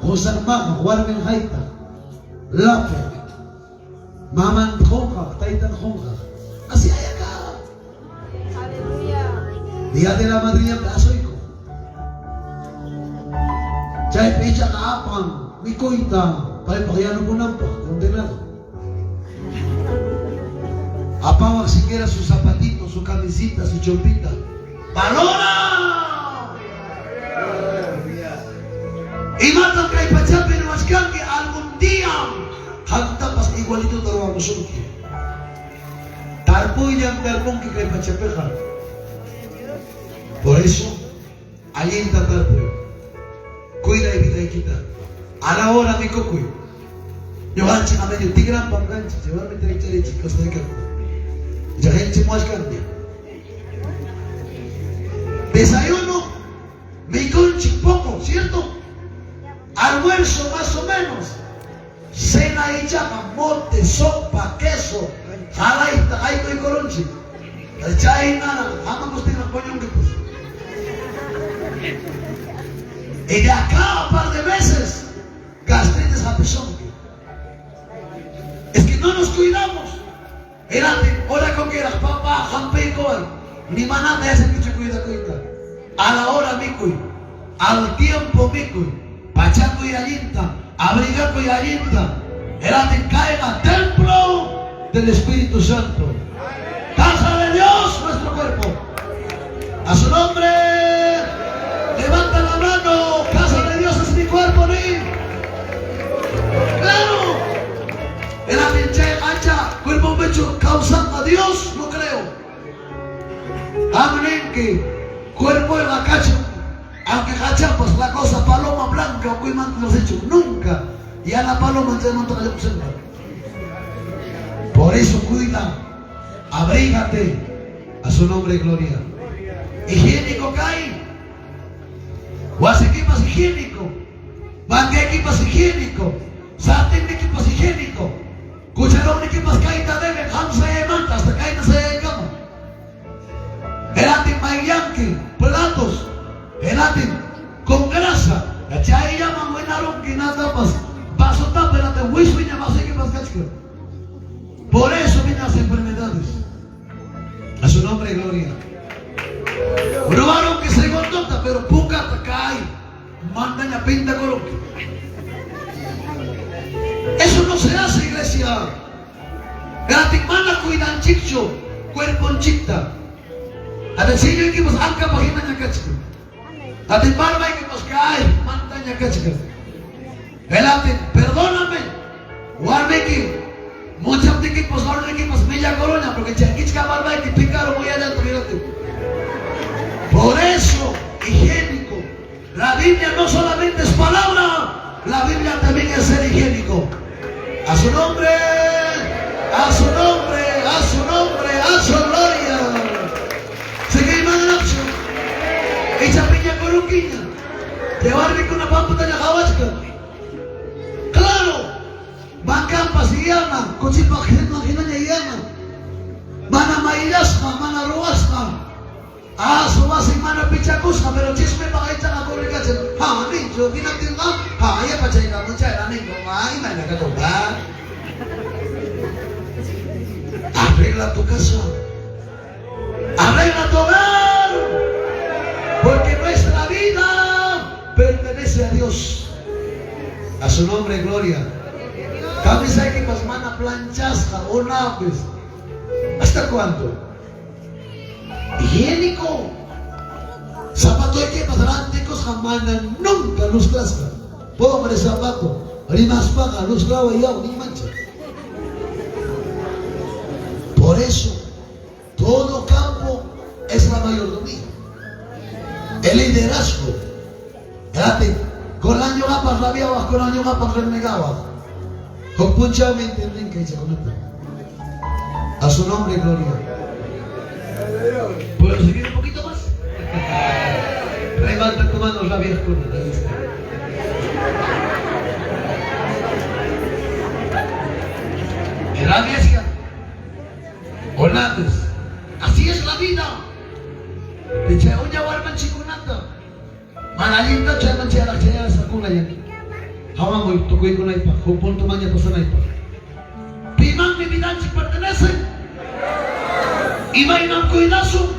Josar Mama, Warmen Haita, Lape, Maman Jonja, Taitan Jonja. Así hay acá. Aleluya. Día de la madrina plazo hijo. Chay picha kaapan, mi coita, para pagano con ampa, condenado. Apaba siquiera sus zapatitos, su camisita, su chompita. ¡Valora! Y matan que hay pachape no ascan que algún día hantapas igualito de lo vamos a tarpuy yang tarpung que hay pachape. Por eso allí está tarpuy. Cuida y vida y quita. A la hora mi cocuy. Yo gancho a medio tigran pan gancho. Se va a meter a chicos de campo. Ya gente más cambia. Desayuno me conchi poco, ¿cierto? Almuerzo más o menos. Cena y chapa, mote, sopa, queso, jalaita, ay y coronchi. El chay nada, ama que usted no coño que pues. Y de acá un par de veces, gastritis a pesonque. Es que no nos cuidamos. Era hora con que era papá, jampe y coal. Ni manada ese que se cuida. A la hora mi cuy, al tiempo mi cuy. Pachaco y Allinta, Abrigaco y Allinta, era de caiga templo del Espíritu Santo. Casa de Dios, nuestro cuerpo. A su nombre, levanta la mano. Casa de Dios es mi cuerpo, ¿sí? Claro. Era pinche ancha, cuerpo pecho causando a Dios, no creo. Amén que cuerpo en la cacha. Aunque cachapas la cosa paloma blanca o cuimante lo has hecho, nunca. Y a la paloma se monta la observa. Por eso cuida, abrígate. A su nombre, gloria. Higiénico cae. Guas equipas higiénico. Banque equipas higiénico. Sartén equipas higiénico. Cucharón equipas caída debe. Hamsa y manta hasta caída se de cama. Erati maiyanki, platos. Elatin con grasa, la chay llaman buenaron que nada más, paso tapelate, huiswiña más que más cachca. Por eso vienen las enfermedades. A su nombre, gloria. Probaron que se gondota, pero puca cae, mandan a pinta coloque. Eso no se hace, iglesia. Elatin mana cuidan chicho, cuerpo en chicta. A decir yo que pues anca página ya cachca. Ati barba que nos cae, montaña cachica. Elatin, perdóname. Guarbequi, muchos equipos, ahora equipos, milla corona, porque chaquichca barba que picaron muy allá, por eso, higiénico. La Biblia no solamente es palabra, la Biblia también es ser higiénico. A su nombre, a su nombre, a su nombre, a su gloria. Se quema en la opción. Echa piña coruquiña. Llevarme con una pampa de jabasca. Claro. Van campas y llaman. Cochipa ginaña y llaman. Mana mairasca, mana roasca. Su base y mana pichacusca. Pero chisme para echar la corricacha. Nicho, vinatin ya pachaica mucha era niño. Mana que tocar. Arregla tu casa. Arregla tu hogar. Porque nuestra vida pertenece a Dios. A su nombre, gloria. Camisa que pas mana planchasca o naves. ¿Hasta cuándo? Higiénico. Zapato que pas ránticos jamana nunca luz clasca. Pobre zapato. Rimas paga, luz grava y agua ni mancha. Por eso, todo campo es la mayordomía. El liderazgo, biawak ko na yung kapag renegawak. Kung puncha me entending kayo sa kunata. A su nombre, gloria. ¿Puedo seguir un poquito más? Levanta tu mano, la vieja con la lista. En la iglesia, Hollandes, así es la vida. Dice, unya warman chikunata. Malalinta chaman chara chaya sakuna yan. Hawa mo tukoy ko na ipa. Kung tuman niya pa na ipa. Pimang bibidan si pertenecen. Iba inang cuidazo.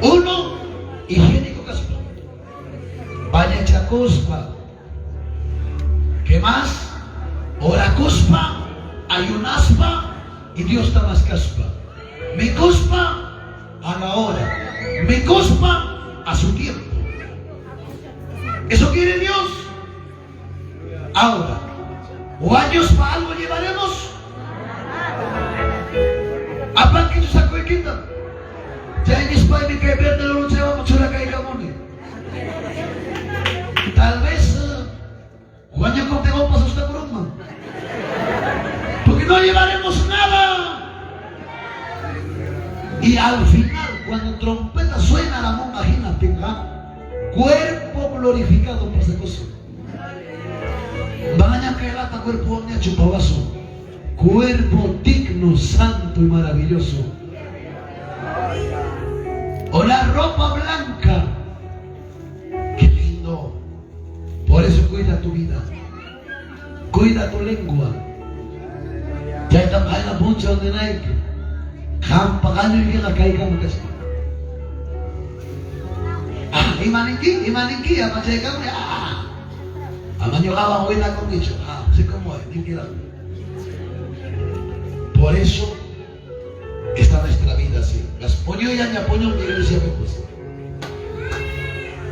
Uno, higiénico caspa. Baña chacuspa. ¿Qué más? Ora cuspa, ayunaspa y Dios está más caspa. Mi cuspa a la hora. Mi cuspa a su tiempo. Eso quiere Dios. Ahora, o años para algo llevaremos. Apa que tú sacó y quita. Ya en España que verde lo luchaba mucho la caiga moni. Tal vez Juan como tengo pasos de broma. Porque no llevaremos nada. Y al final, cuando trompeta suena la monja, imagínate, cuerpo glorificado por esa cosa. Vaya que lata cuerpo de chupavaso. Cuerpo digno, santo y maravilloso. O la ropa blanca. Qué lindo. Por eso cuida tu vida. Cuida tu lengua. Ya está en la puncha donde no hay que. Pagano y llega caiga muchas. Imaniki, apa saya kamu ya? Aman yo kawan wena con dicho. Sé cómo es, ni quiera. Por eso está nuestra vida así. Las ponyo y aña ponyo en iglesia pues.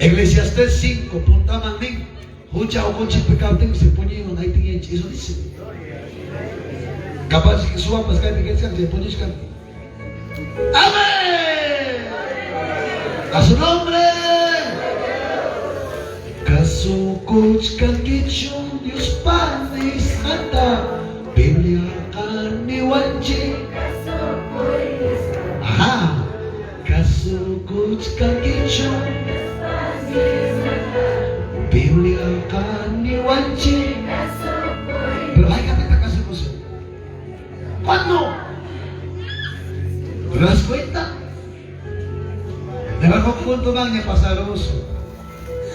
Eclesiastés 5, punta mandín. Hucha o conchi pecado tengo se pone en ahí tiene eso dice. Capaz que suba más que iglesia se pone escan. ¡Amén! ¡A su nombre! Caso coach canquichon Dios panis ata Biblia kaniwanchi. Ajá. Caso coach canquichon Biblia kaniwanchi. Pero hay que apretar caso cosa. ¿Cuándo? ¿Te das cuenta? Debajo punto van a pasar oso.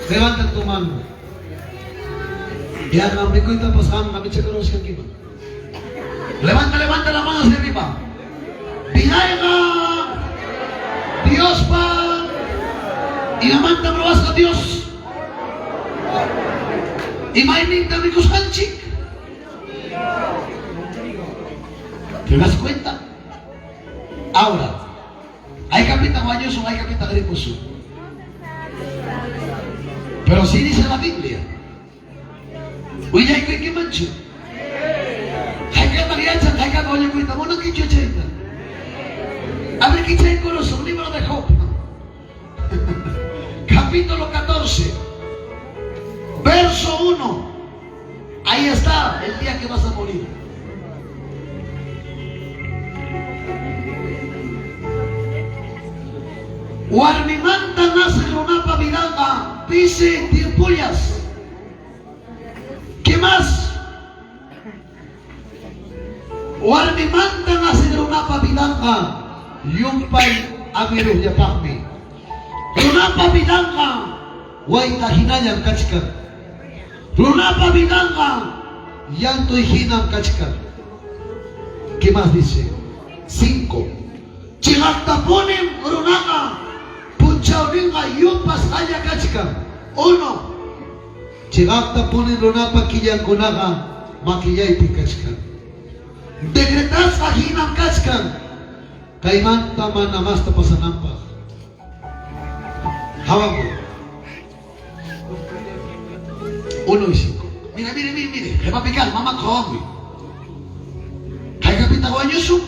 Levanta tu mano. Ya no me cuenta pasando, a mí se conoce aquí. Levanta la mano hacia arriba. Vidaiga, Dios pa, y levanta bravas a Dios. Y mainita mi kusanchik. ¿Te das cuenta? Ahora, hay capita guayoso, hay capita griposo. Pero sí dice la Biblia. Oye, hay que mancho. Hay que mariacha, hay que coño cuita, mono que chucheta. A ver qué chay conoce, un libro de Job. Capítulo 14. Verso 1. Ahí está el día que vas a morir. Warmimanta nace Ronapa Vidalga, pise Tirpullas. ¿Qué más? Warmimanta nace Ronapa Vidalga, Yumpay Amiru Yapahmi. Ronapa Vidalga, Waitahinayam Kachkan. Ronapa Vidalga, Yanto Hinam Kachkan. ¿Qué más dice? 5. Chigaktaponim Ronaka. Chauringa yupas haya kachkan. 1. Chigakta pone ronapa killan kunaga makillay pikachkan. Decretas ahinam kachkan. Kaimanta manamasta pasanampa. Hawago. 1 y 5. Mire. Le va a picar, mamá Kawawi. ¿Hay capita guayoso?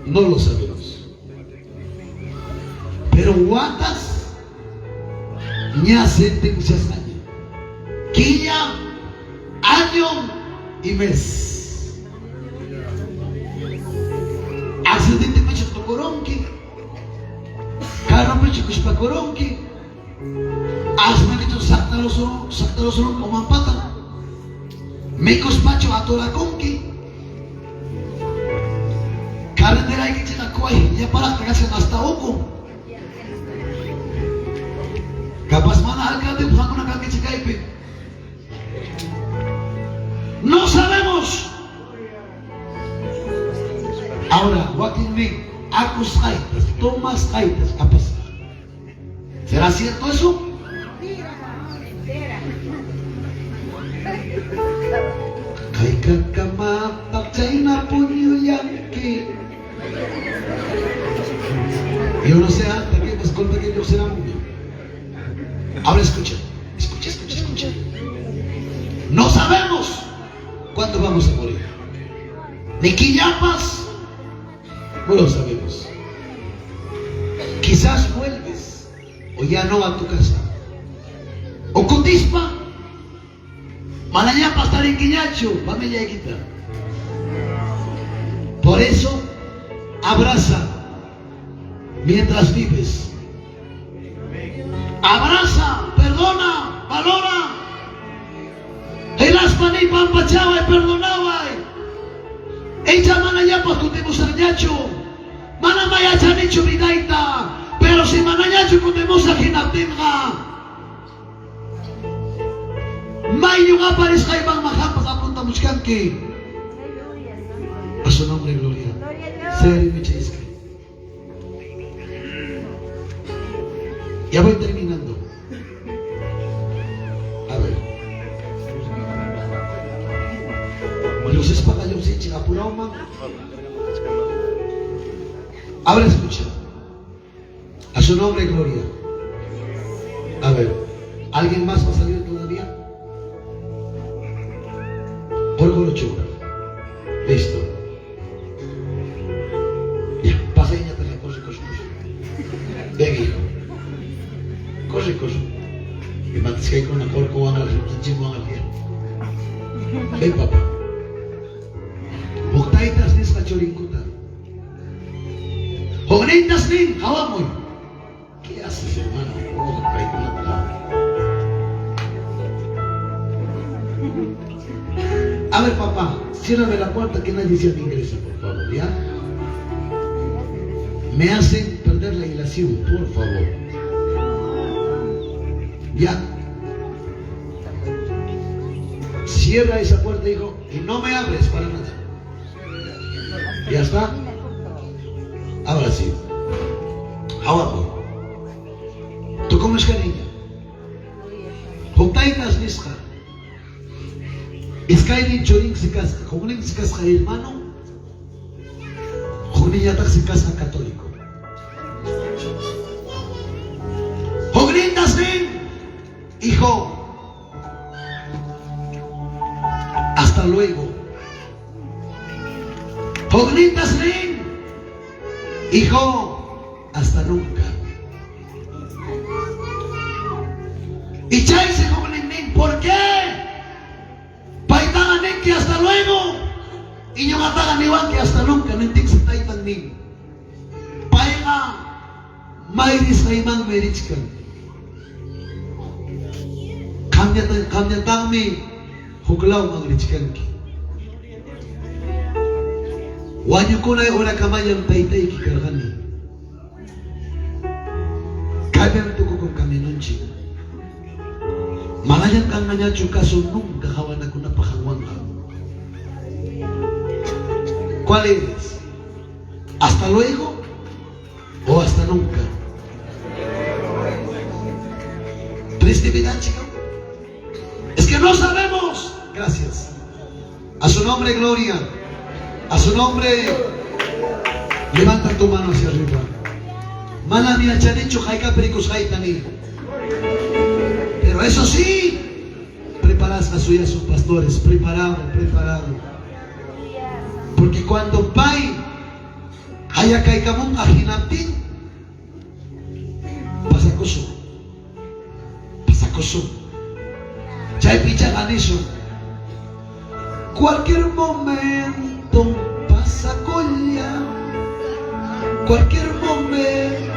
No lo sabemos. Pero guatas ña sentencias año. Quilla, año y mes. Accidente me hecho coronki. Carro me hecho cushpa coronki. Asme me hecho sakta los como ampata. Me cospacho a toda conki. Carretera hay que checar cuay. Ya para que hacen hasta oco. Capaz mana alcalde buscando una cancha chicaipe. No sabemos. Ahora, Joaquín Lee, acus jaitas, tomas jaitas, a pasar. ¿Será cierto eso? Kai kama takchaina punyo yanki. Yo no sé hasta que nos conta que yo será muy. Ahora escucha. No sabemos cuándo vamos a morir. Ni Quillapas, no lo sabemos. Quizás vuelves o ya no a tu casa. O Cotispa, mañana para estar en Quiñacho, familia Equita. Por eso, abraza mientras vives. Abraza, perdona, valora. El aspa ni pampachaba y perdonaba. Echa manayapas kutemos añacho. Mana mayacha nicho vidaita. Pero si manayacho kutemos a ginatinga. Mayo apares jaibang mahampas apunta muskanki. A su nombre, gloria. Seri Michaiska. Ya voy terminando. A ver. Los espagayos se echan apurado, man. Ahora escucha. A su nombre, gloria. A ver. ¿Alguien más va a salir todavía? Orgullo chulo. Listo. Ya, pasa y ya te recoge, coge. Ven, hijo. Coge. Y mates que hay con la corco van a hacer. Ven, papá. Boctaitas nis cachorincuta. Jovenitas nin, jawamoy. ¿Qué haces, hermano? Oh, a ver, papá, ciérrame la puerta que nadie se ingresa, por favor, ¿ya? Me hacen perder la ilación, por favor. ¿Ya? Cierra esa puerta, hijo, y no me abres para nada. ¿Ya está? Ahora sí. Abajo. ¿Tú comes cariño? Jontaitas nisca. Iskaini chorin se casca. Jonin se casca hermano. Jonin yatak se casca católico. Jonin tasmin. Hijo. Hasta luego. Jognitas rin, hijo, hasta nunca. Y chaise jognin, ¿por qué? Paitagan que hasta luego. Y yo matagan igual que hasta nunca. No entiendo si taitan nin. Paiga, mairis kaiman merichkan. Kamya tami, huklaw magrichkan ki. Wanyo ko na ora kamayang taytay kikargani. Kader to ko kung kami nunchi. Malayan kang nanya kaso nung kakawan ako napakawang ka. ¿Cuál eres? ¿Hasta luego o hasta nunca? Triste vida, chico. Es que no sabemos. Gracias. A su nombre, gloria. A su nombre, levanta tu mano hacia arriba. Mala ni achanicho jaika pericos jaitani. Pero eso sí, preparas a sus pastores, preparado. Porque cuando pai haya kaikamon ajinatin, pasa coso. kusum. Chay picha ganiso. Cualquier momento pasa colla. Cualquier momento.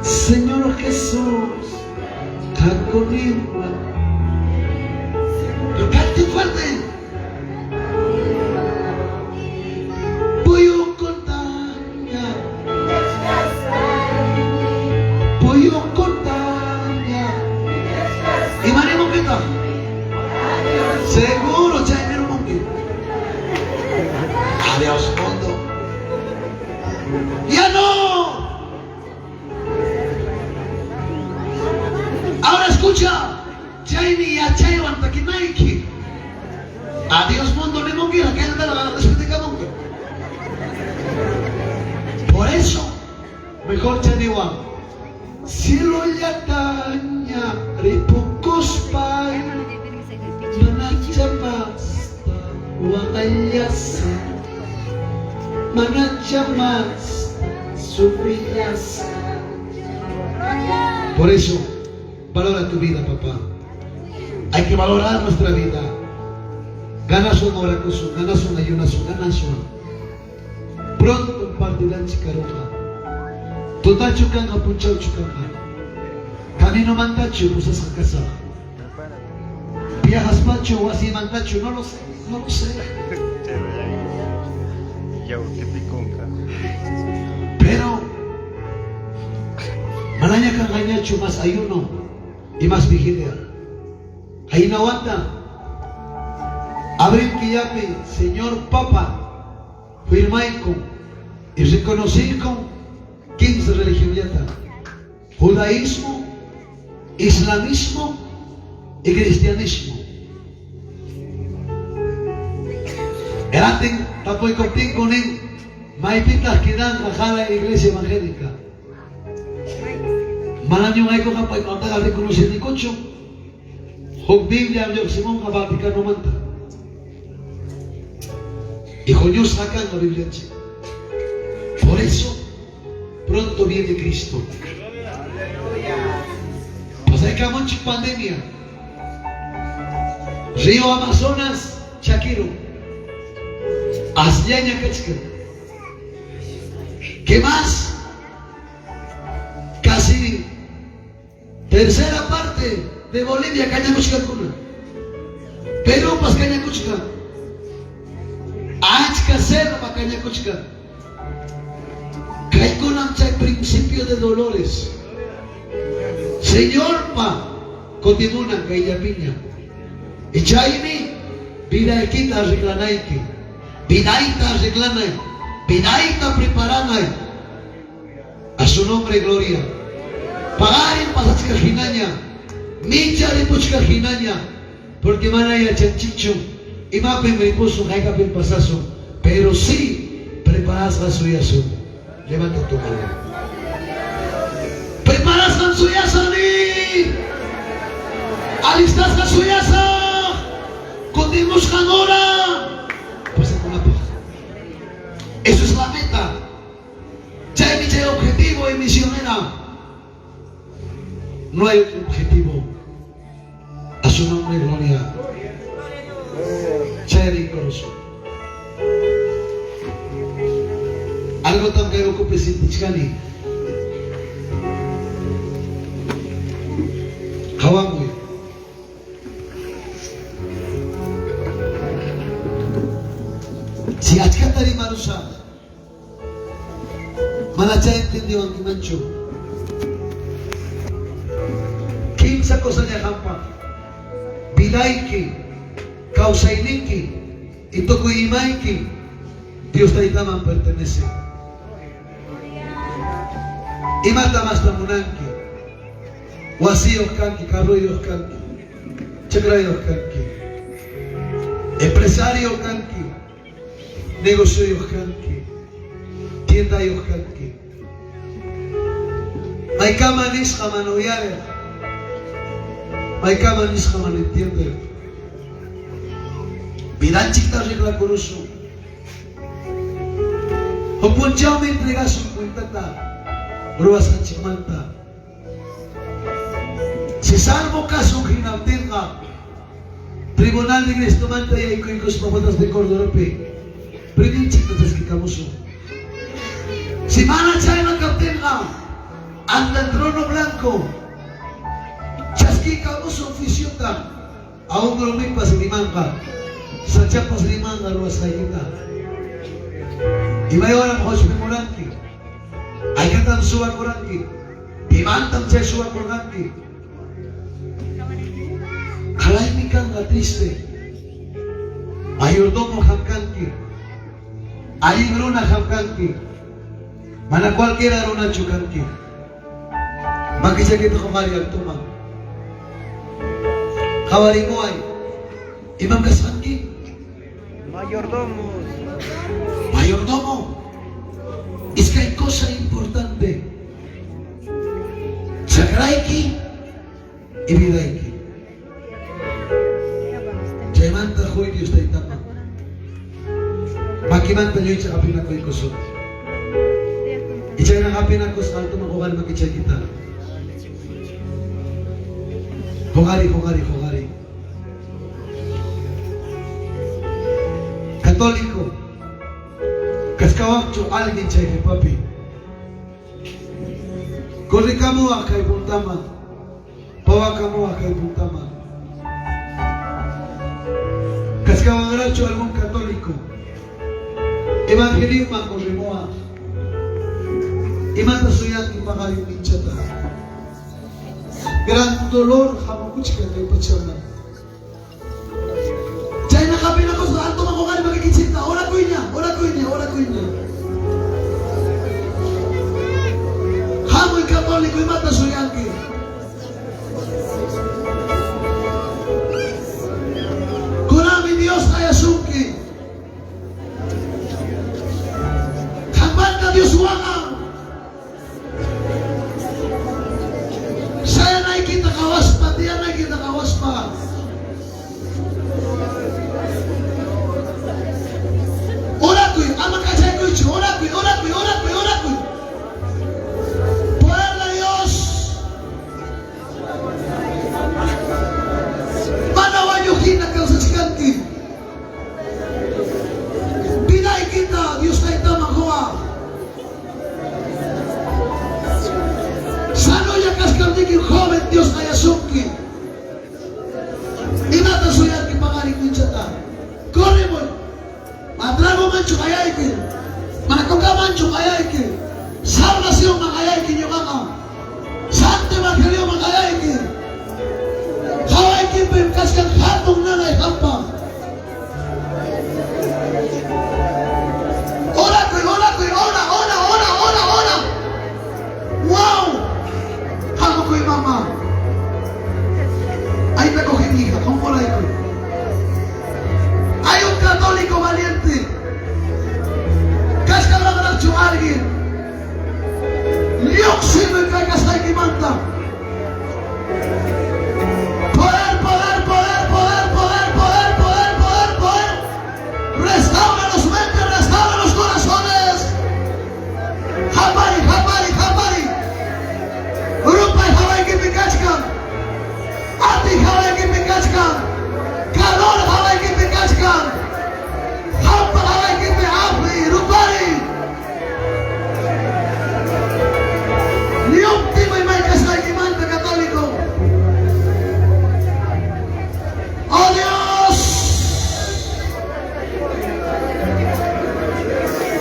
Señor Jesús, está conmigo. Pero cante fuerte. Voy a contar. Voy a contar. ¿Y manimo qué tal? Seguro, ya hay un momento. Adiós, mundo. ¡Ya no! Ahora escucha. Chaini ya chaiwan takinaiki. Adiós, mundo, ni mongira, que es de la respetica mongira. Por eso, mejor chaniwan. Cielo ya taña, ripukos pai. Manachamasta, wakayasa. Manachamasta, supillasa. Por eso, valora tu vida, papá. Hay que valorar nuestra vida. Ganas un oracuso, ganas un ayunazo, ganas un. Pronto partirán chicaroja. Totacho kanga punchau chukanga. Camino mandacho, pusas a casa. Viajas macho o así mandacho, no lo sé, no lo sé. Pero malaña kangañacho más ayuno y más vigilia. Ahí no aguanta. Abrir Quillape, Señor Papa, firmaico y reconocí con 15 religiones: judaísmo, islamismo y cristianismo. Eraten, tapoy coptín con él, maipitas que dan a la iglesia evangélica. Malaño hay con apoyo a reconocer ni cocho. Con Biblia de Simón a Vaticano manta. Y Dios sacan la Biblia. Por eso, pronto viene Cristo. Pues hay que mucha pandemia. Río Amazonas, Chaquiro. Asyaña Cachca. ¿Qué más? Casi tercera parte de Bolivia, Cañacuchca, Perú, pas Cañacuchca, Achca, Selva, Cañacuchca, Caiconamcha, principio de dolores. Señor, pa, continúa, Cayapiña, y Chaimi, Vidaikita, Reclanaiki, Vidaita, Reclanai, Vidaita, Preparanai, a su nombre, gloria. Pagar en Pasachca, Ginaña. Micha de puchka ginaña, porque manaya chanchicho y mape me puso jaica pen pasazo, pero sí preparas la suyazo. Levanta tu mano. Preparas la suyazo ni alistas la suyazo. Condimos ahora. Pasa con la paz. Eso es la meta. Ya hay mi objetivo y misionera. No hay otro objetivo. A su nombre, gloria. Chévere corazón. Algo tan que ocupe sin tichcani. Hawamuy. Si achkatari marusa. Malacha entendió a mi mancho. Esa cosa de jampa, vidaiki, causainiki y tokuimaiki, Dios taitaman pertenece. Y mata más tamunanki, huasíos kanki, carroyos kanki, chakrayos kanki, empresarios kanki, negocios kanki, tiendayos kanki. Maikama nisha manoyare. Hay cama ni se me entiende. Miran chicta regla coruso. O ponchao me entrega su cuenta. Brua Sanchimanta. Si salvo kaso hinamtin ka, Tribunal ni Cristo man tayo ikos papatas de Cordorope, predichik na tas kikamuso. Si mana chay magkaptin ka, ang trono blanco, chaski kamuso ofisyo ka, awang lumik pa sa limang ka, sa tiyak pa sa limang aluwas kayo ka. Imayon ang hospital mo ranki, ay katang suwa ko ranki, imantang chay suwa ko ranki, kalay mi kang nga triste, mayordomo hamkanki, alibro na hamkanki, mana cualquiera runa chukanki, makisya kita kamali ang tumang. Kawari mo ay, imam kasangki, Mayordomos. mayordomo, es que hay cosa importante, sakraiki, ibidaiki. Manta ko Diyos tayo tama. Makimanta nyo yung kapin ako yung kusot. Ichay na kapin ako sa alto makukan makichay kita. Hungari. Katoliko. Kaskawak cho algin chay kay papi. Kuri ka mo akay puntaman. Pawa ka mo akay puntaman. Kaskawangaracho algún católico, evangelio macorremoa, y manda suyan y pagar un hinchata. Gran dolor, hamakuchika kay pachama. Chay nakapin ako sa alto makukan magkikitsita. Ora ko niya. Hamoy katoliko y manda suyan ki. Dios kaya sungki. Kamban na Diyos waka. Saya na ikita kawas pa, diyan na ikita kawas pa. Ora ko'y, ama kachay ko'y, ora ko'y. Poder na Diyos. Manawan yung hinagaw sa sikanti. Kita, Dios na ito makuha. Sano ya kaskardikin joven Dios na yasungki. Inata suyan ki pangaring kunsyata. Kore mo, madrago mancho kayaikin. Manakuka mancho kayaikin. Salvasyon makayaikin yung mga. Santo Evangelio makayaikin. Kawaikin pa yung kaskang hatong nanay hampa. Wow! Hamo ko'y mama. Ay nako hiniga, kung kulay ko. Ay un katoliko valiente. Kas ka lang ng tsuargin. Liyok sino yung kay kasay kimanta. Poder. Restaura los mentes, restaura los corazones. Habari. Rupay haway kipikachkan. Ati haway kipikachkan. Kalor haway kipikachkan. Hampa haway kipikapri. Rupari. Niyong timay may kasay kimanta katoliko. Oh Dios!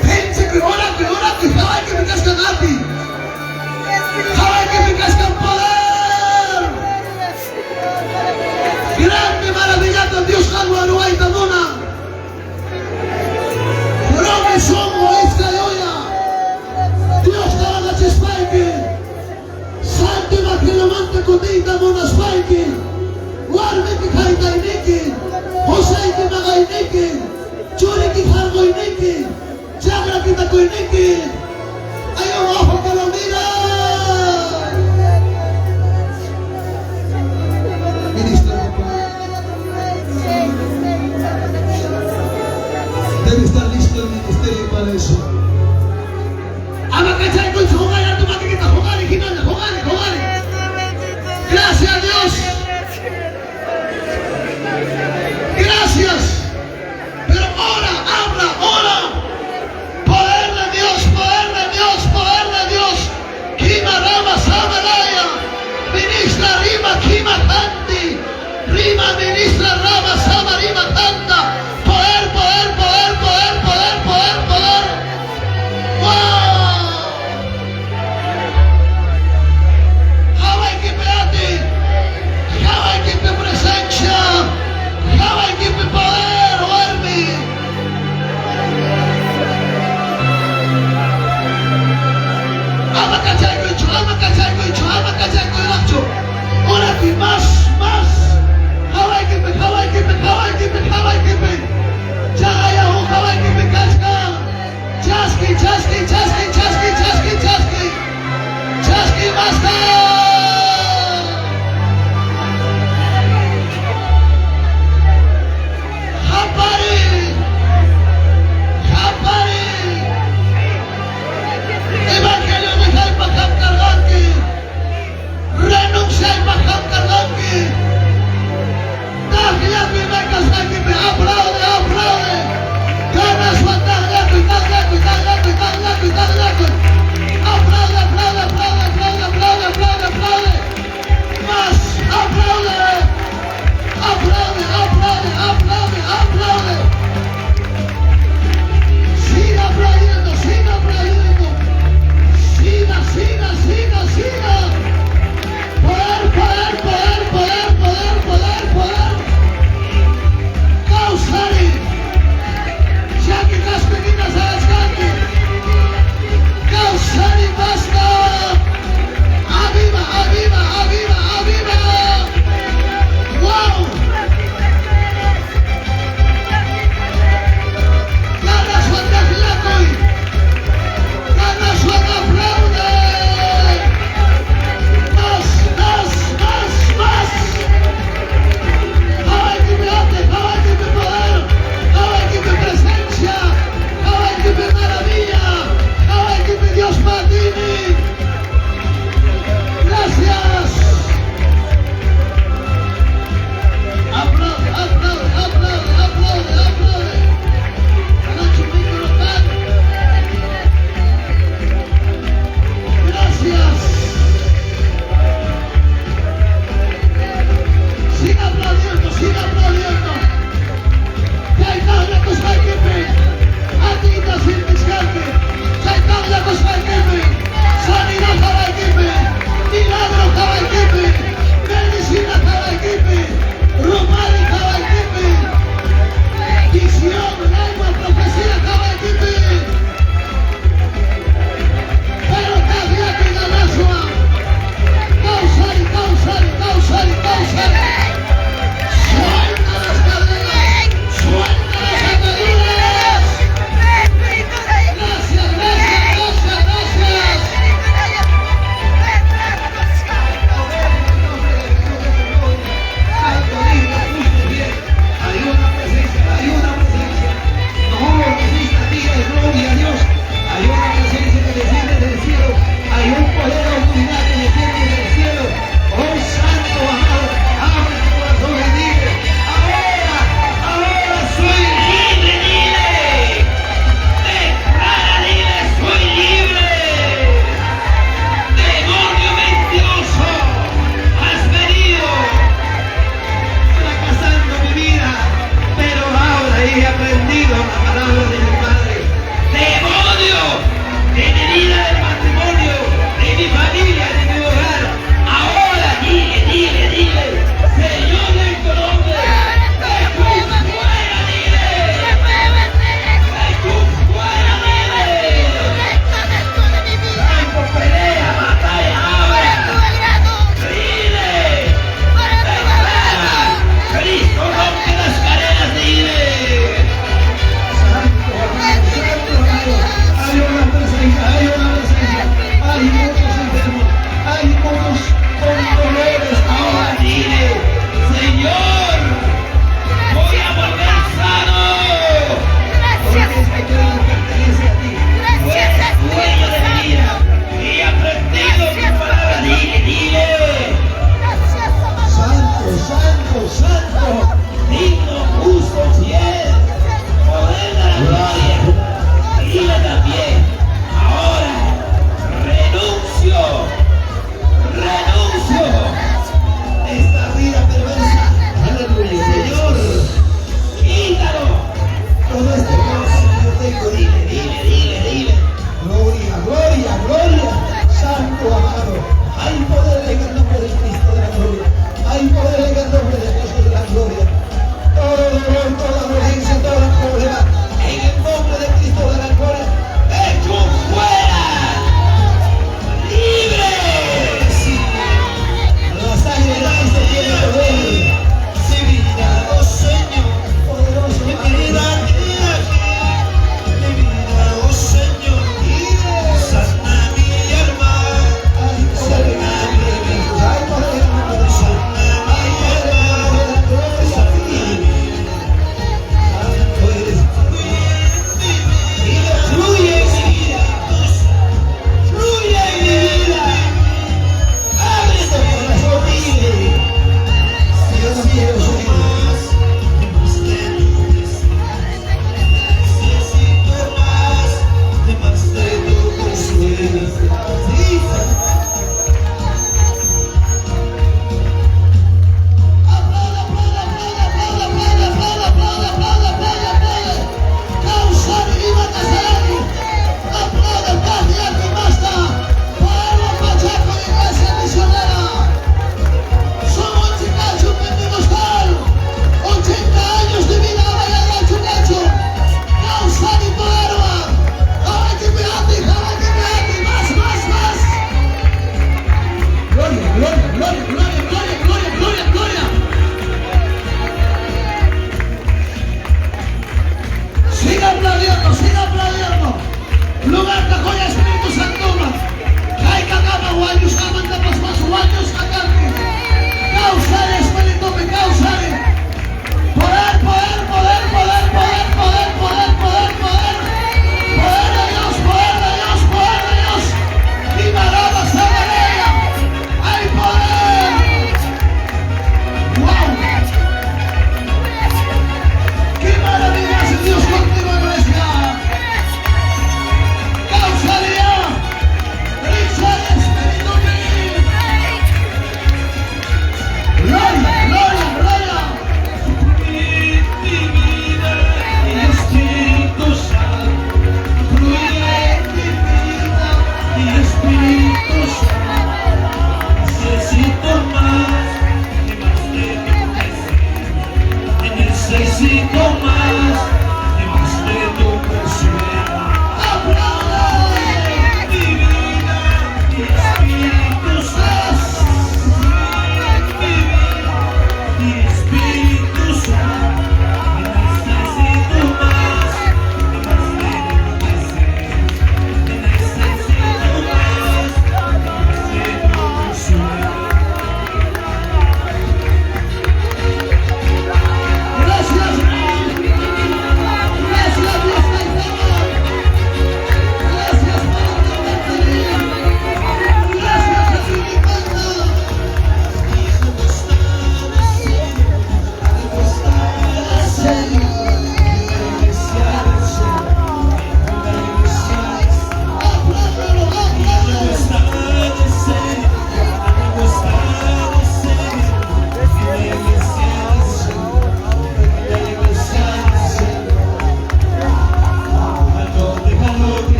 Pense que ora que haway kipikachkan ati. Haway kipikachkan poder. Grande, maravilloso Dios algo anuay tamona. Pero que somos esta yoya. Dios talaga si Spike. Santo Evangelio kutita mo na Spike. Warme ki kaitainikin. Jose ki magainikin. Churi ki hargoinikin. Chagra kita koinikin. Ayaw ako kalamira. Debe estar listo el ministerio para eso. Ama kachay con su hogar, tu makikita, hogar, Gracias a Dios.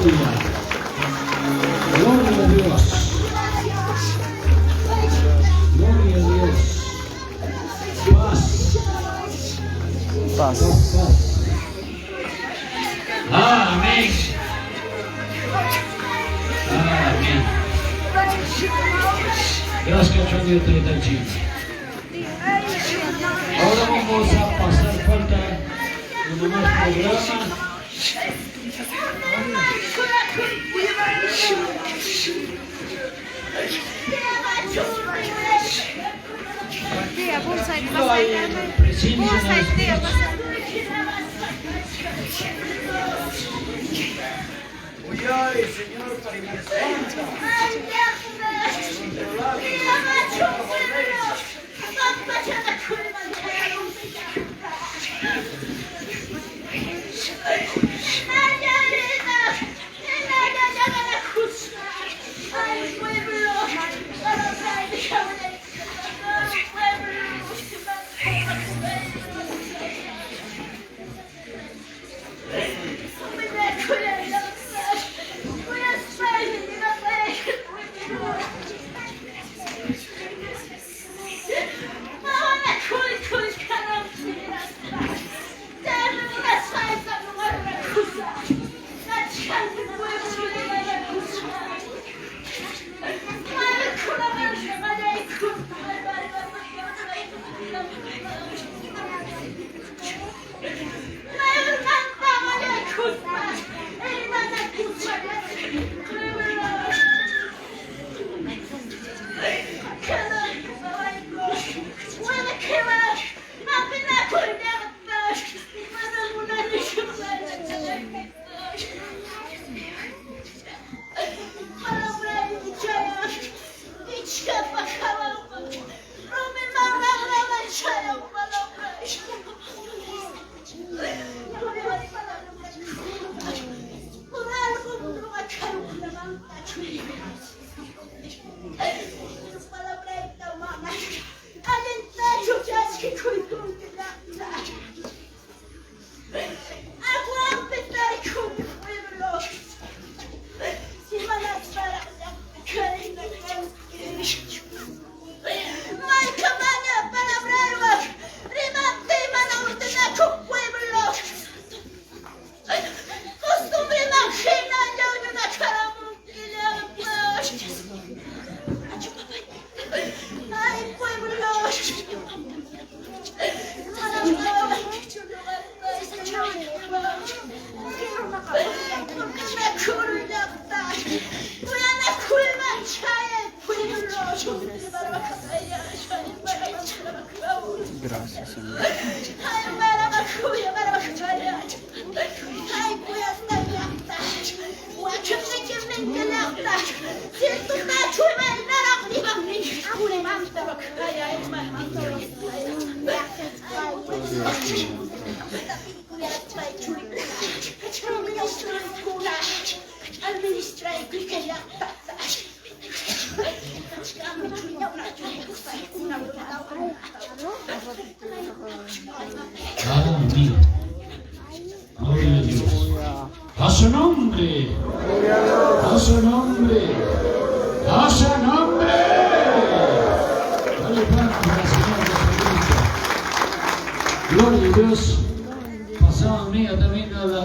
Aleluya. Gloria a Dios. Gloria a Dios. Paz. Paz. Paz. Amén. Amén. Gracias, Señor, te ahora vamos a pasar falta de más programa. Gracias, Señor. Amén. Gloria a Dios. A su nombre. A su nombre. A su nombre. Dale palmas al Señor Jesucristo. Gloria a Dios. Pasamos inmediatamente a la